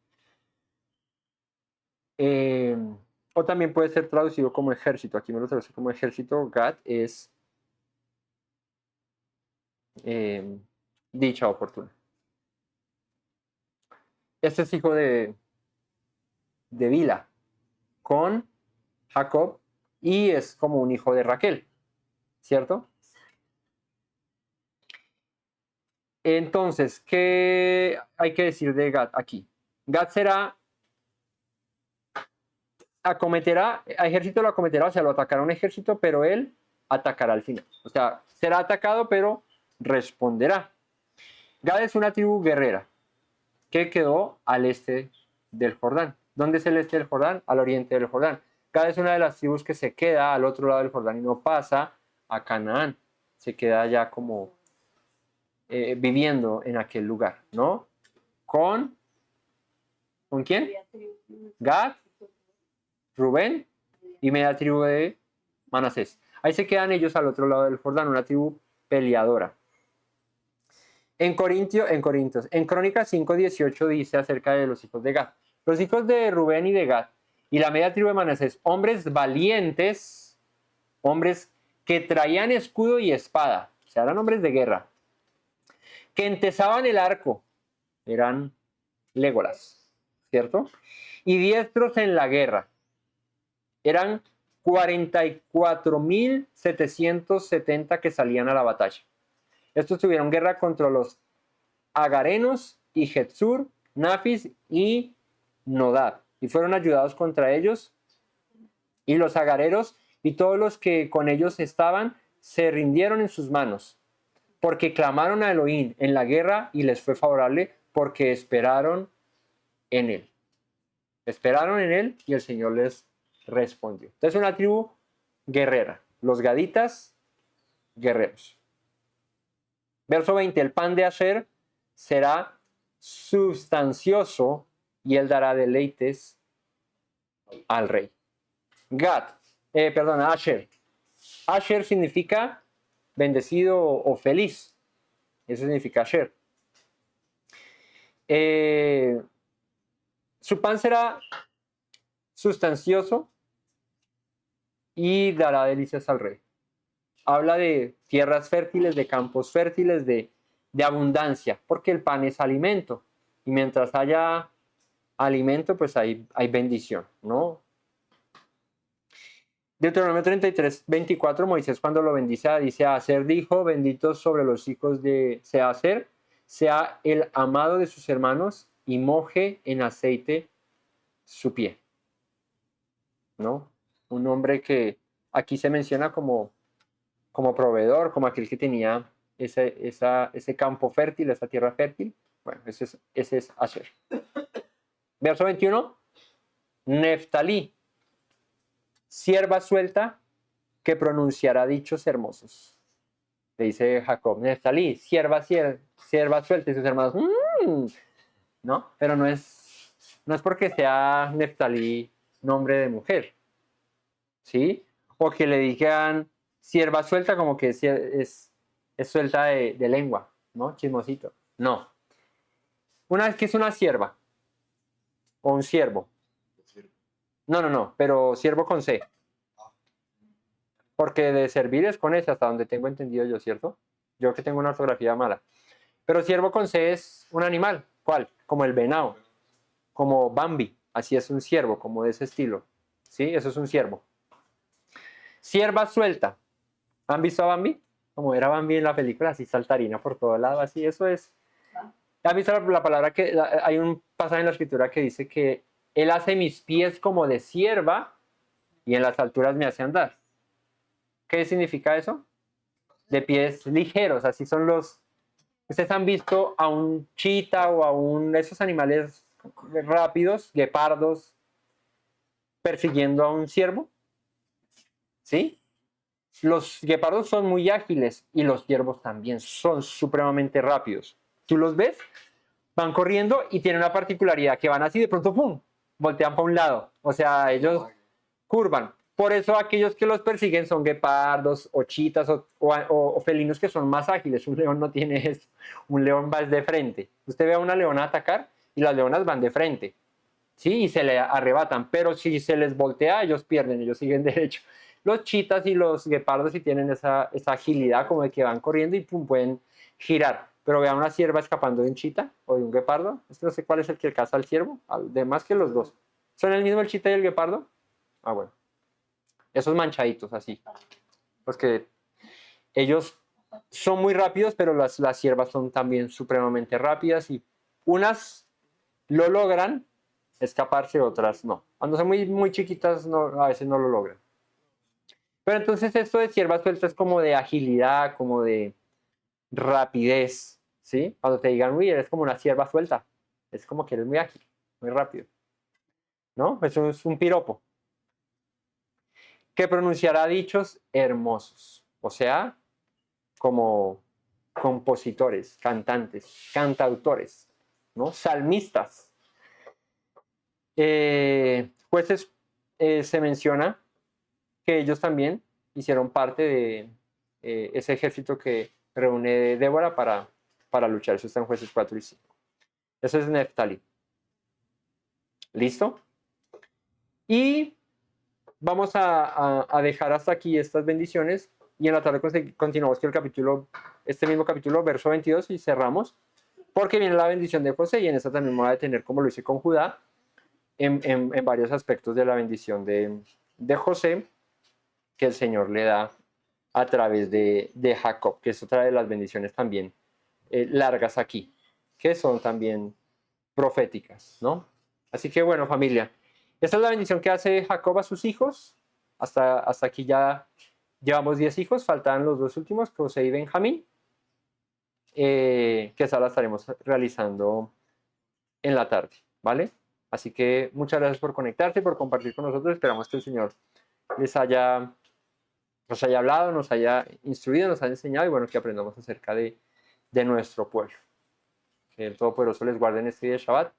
O también puede ser traducido como ejército. Aquí me lo traduce como ejército. Gad es dicha o fortuna. Este es hijo de Bila con Jacob y es como un hijo de Raquel, ¿cierto? Entonces, ¿qué hay que decir de Gad aquí? Gad ejército lo acometerá, o sea, lo atacará un ejército, pero él atacará al final. O sea, será atacado, pero responderá. Gad es una tribu guerrera que quedó al este del Jordán. ¿Dónde es el este del Jordán? Al oriente del Jordán. Gad es una de las tribus que se queda al otro lado del Jordán y no pasa a Canaán. Se queda allá como viviendo en aquel lugar, ¿no? ¿Con quién? Gad, Rubén y media tribu de Manasés. Ahí se quedan ellos al otro lado del Jordán, una tribu peleadora. En Crónicas 5:18 dice acerca de los hijos de Gad. Los hijos de Rubén y de Gad y la media tribu de Manasés, hombres valientes, hombres que traían escudo y espada, o sea, eran hombres de guerra, que entesaban el arco, eran Légolas, ¿cierto? Y diestros en la guerra, eran 44.770 que salían a la batalla. Estos tuvieron guerra contra los agarenos y Getsur, Nafis y Nodab. y fueron ayudados contra ellos, y los agareros y todos los que con ellos estaban se rindieron en sus manos, porque clamaron a Elohim en la guerra y les fue favorable, porque esperaron en él. Esperaron en él y el Señor les respondió. Entonces, una tribu guerrera. Los gaditas, guerreros. Verso 20. El pan de Asher será sustancioso y él dará deleites al rey. Asher. Asher significa bendecido o feliz. Eso significa Asher. Su pan será sustancioso y dará delicias al rey. Habla de tierras fértiles, de campos fértiles, de abundancia, porque el pan es alimento. Y mientras haya alimento, pues hay bendición, ¿no? Deuteronomio 33, 24, Moisés cuando lo bendice, dice, Aser dijo, bendito sobre los hijos de Seaser, sea el amado de sus hermanos y moje en aceite su pie. ¿No? Un hombre que aquí se menciona como proveedor, como aquel que tenía ese campo fértil, esa tierra fértil. Bueno, ese es Asher. Verso 21. Neftalí, sierva suelta que pronunciará dichos hermosos. Le dice Jacob, Neftalí, sierva suelta, y sus hermanos, ¿no? Pero no es porque sea Neftalí nombre de mujer, ¿sí? O que le digan sierva suelta como que es suelta de lengua, ¿no? Chismosito. No. Una vez que es una sierva o un siervo. No, pero siervo con C. Porque de servir es con S, hasta donde tengo entendido yo, ¿cierto? Yo que tengo una ortografía mala. Pero siervo con C es un animal. ¿Cuál? Como el venado. Como Bambi. Así es un siervo, como de ese estilo. ¿Sí? Eso es un siervo. Sierva suelta. ¿Han visto a Bambi? Como era Bambi en la película, así saltarina por todo lado, así, eso es. ¿Han visto la palabra que hay un pasaje en la escritura que dice que él hace mis pies como de sierva y en las alturas me hace andar? ¿Qué significa eso? De pies ligeros, así son los... ¿Ustedes han visto a un chita o a esos animales rápidos, guepardos, persiguiendo a un ciervo? ¿Sí? Los guepardos son muy ágiles y los ciervos también son supremamente rápidos. ¿Tú los ves? Van corriendo y tienen una particularidad que van así de pronto ¡pum! Voltean para un lado. O sea, ellos curvan. Por eso aquellos que los persiguen son guepardos o chitas o felinos que son más ágiles. Un león no tiene eso. Un león va de frente. Usted ve a una leona atacar y las leonas van de frente. ¿Sí? Y se le arrebatan. Pero si se les voltea, ellos pierden. Ellos siguen derecho. Los chitas y los guepardos sí tienen esa agilidad como de que van corriendo y pum, pueden girar. Pero vean una cierva escapando de un chita o de un guepardo. No sé cuál es el que caza al ciervo. Además que los dos. ¿Son el mismo el chita y el guepardo? Ah, bueno. Esos manchaditos así. Pues que ellos son muy rápidos, pero las ciervas son también supremamente rápidas y unas lo logran escaparse, otras no. Cuando son muy, muy chiquitas, no, a veces no lo logran. Pero entonces esto de cierva suelta es como de agilidad, como de rapidez, ¿sí? Cuando te digan, uy, eres como una cierva suelta, es como que eres muy ágil, muy rápido, ¿no? Eso es un piropo. Que pronunciará dichos hermosos, o sea, como compositores, cantantes, cantautores, ¿no? Salmistas. Jueces se menciona que ellos también hicieron parte de ese ejército que reúne Débora para luchar. Eso está en Jueces 4 y 5. Eso es Neftalí. ¿Listo? Y vamos a dejar hasta aquí estas bendiciones y en la tarde continuamos con el capítulo, este mismo capítulo, verso 22 y cerramos, porque viene la bendición de José y en esta también me voy a detener como lo hice con Judá en varios aspectos de la bendición de José que el Señor le da a través de Jacob, que es otra de las bendiciones también largas aquí, que son también proféticas, ¿no? Así que bueno, familia, Esta es la bendición que hace Jacob a sus hijos. Hasta aquí ya llevamos 10 hijos, faltan los 2 últimos, José y Benjamín, que esa la estaremos realizando en la tarde, ¿vale? Así que muchas gracias por conectarte, por compartir con nosotros. Esperamos que el Señor nos haya hablado, nos haya instruido, nos haya enseñado y bueno, que aprendamos acerca de nuestro pueblo. Que el Todopoderoso les guarde en este día de Shabbat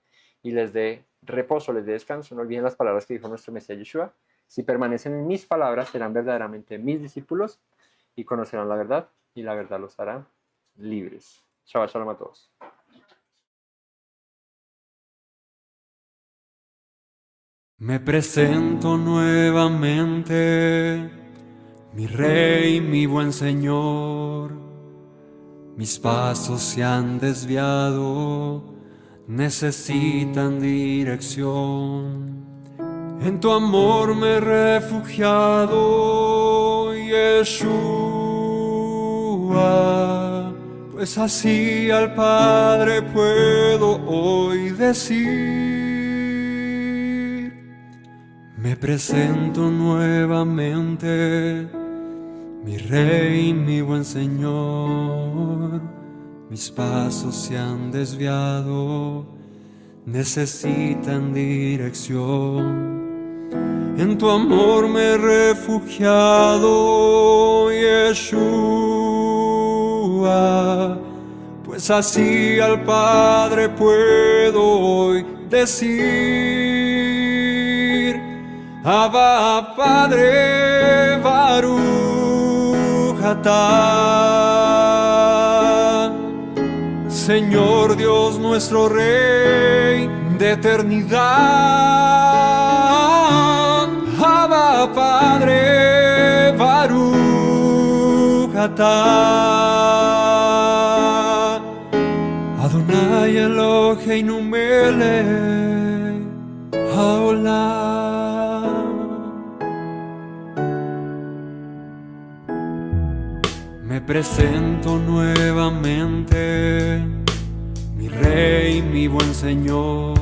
y les dé reposo, les dé descanso. No olviden las palabras que dijo nuestro Mesías Yeshua. Si permanecen en mis palabras, serán verdaderamente mis discípulos y conocerán la verdad, y la verdad los hará libres. Shabbat shalom a todos. Me presento nuevamente, mi Rey, mi buen Señor. Mis pasos se han desviado, necesitan dirección. En tu amor me he refugiado, Yeshua, pues así al Padre puedo hoy decir. Me presento nuevamente, mi Rey, mi buen Señor. Mis pasos se han desviado, necesitan dirección. En tu amor me he refugiado, Yeshua, pues así al Padre puedo hoy decir. Abba, Padre, Baruch atah, Señor Dios nuestro Rey de eternidad. Abba, Padre, Baruch atah, Adonai Eloheinu melech haolam. Me presento nuevamente, mi Rey, mi buen Señor.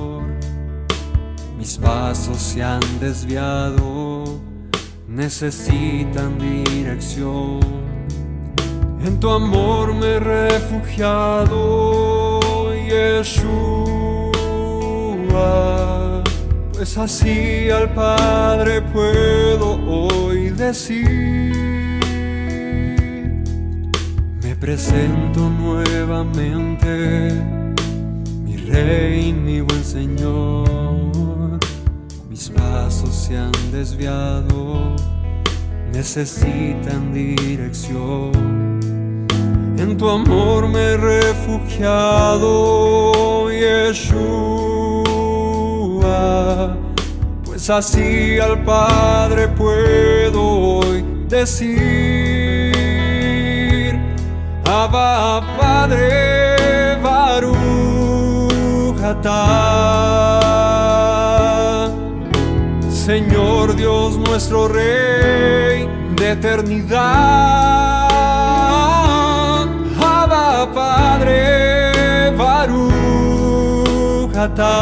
Mis pasos se han desviado, necesitan dirección. En tu amor me he refugiado, Yeshua, pues así al Padre puedo hoy decir. Me presento nuevamente, mi Rey, mi buen Señor. Mis pasos se han desviado, necesitan dirección. En tu amor me he refugiado, Yeshua, pues así al Padre puedo hoy decir. Abba, Padre, Baruch atah, Señor Dios nuestro Rey de eternidad. Abba, Padre, Baruch atah,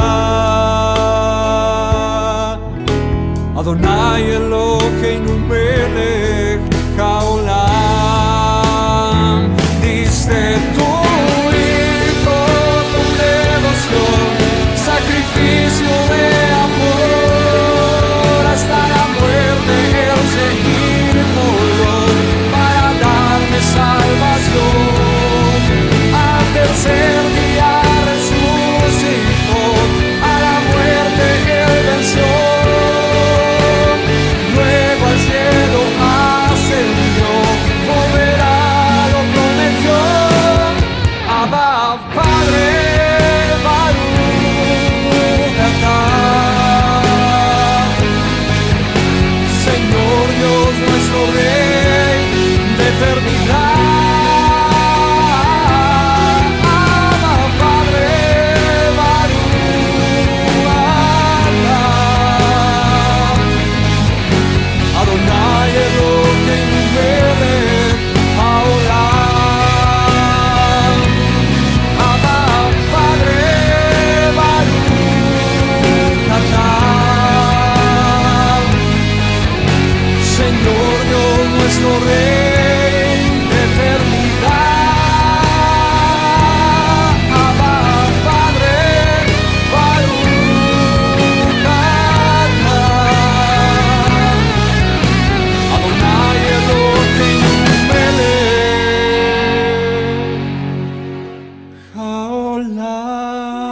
Adonai Eloheinu melech haolam. Diste tu Hijo con devoción, sacrificio de amor, hasta la muerte el seguirlo para darme salvación. Al tercer día resucitó, a la muerte él venció, luego al cielo nuestro Rey de eternidad. Abba, Padre, Baruch atah, Adonai Eloheinu melech haolam.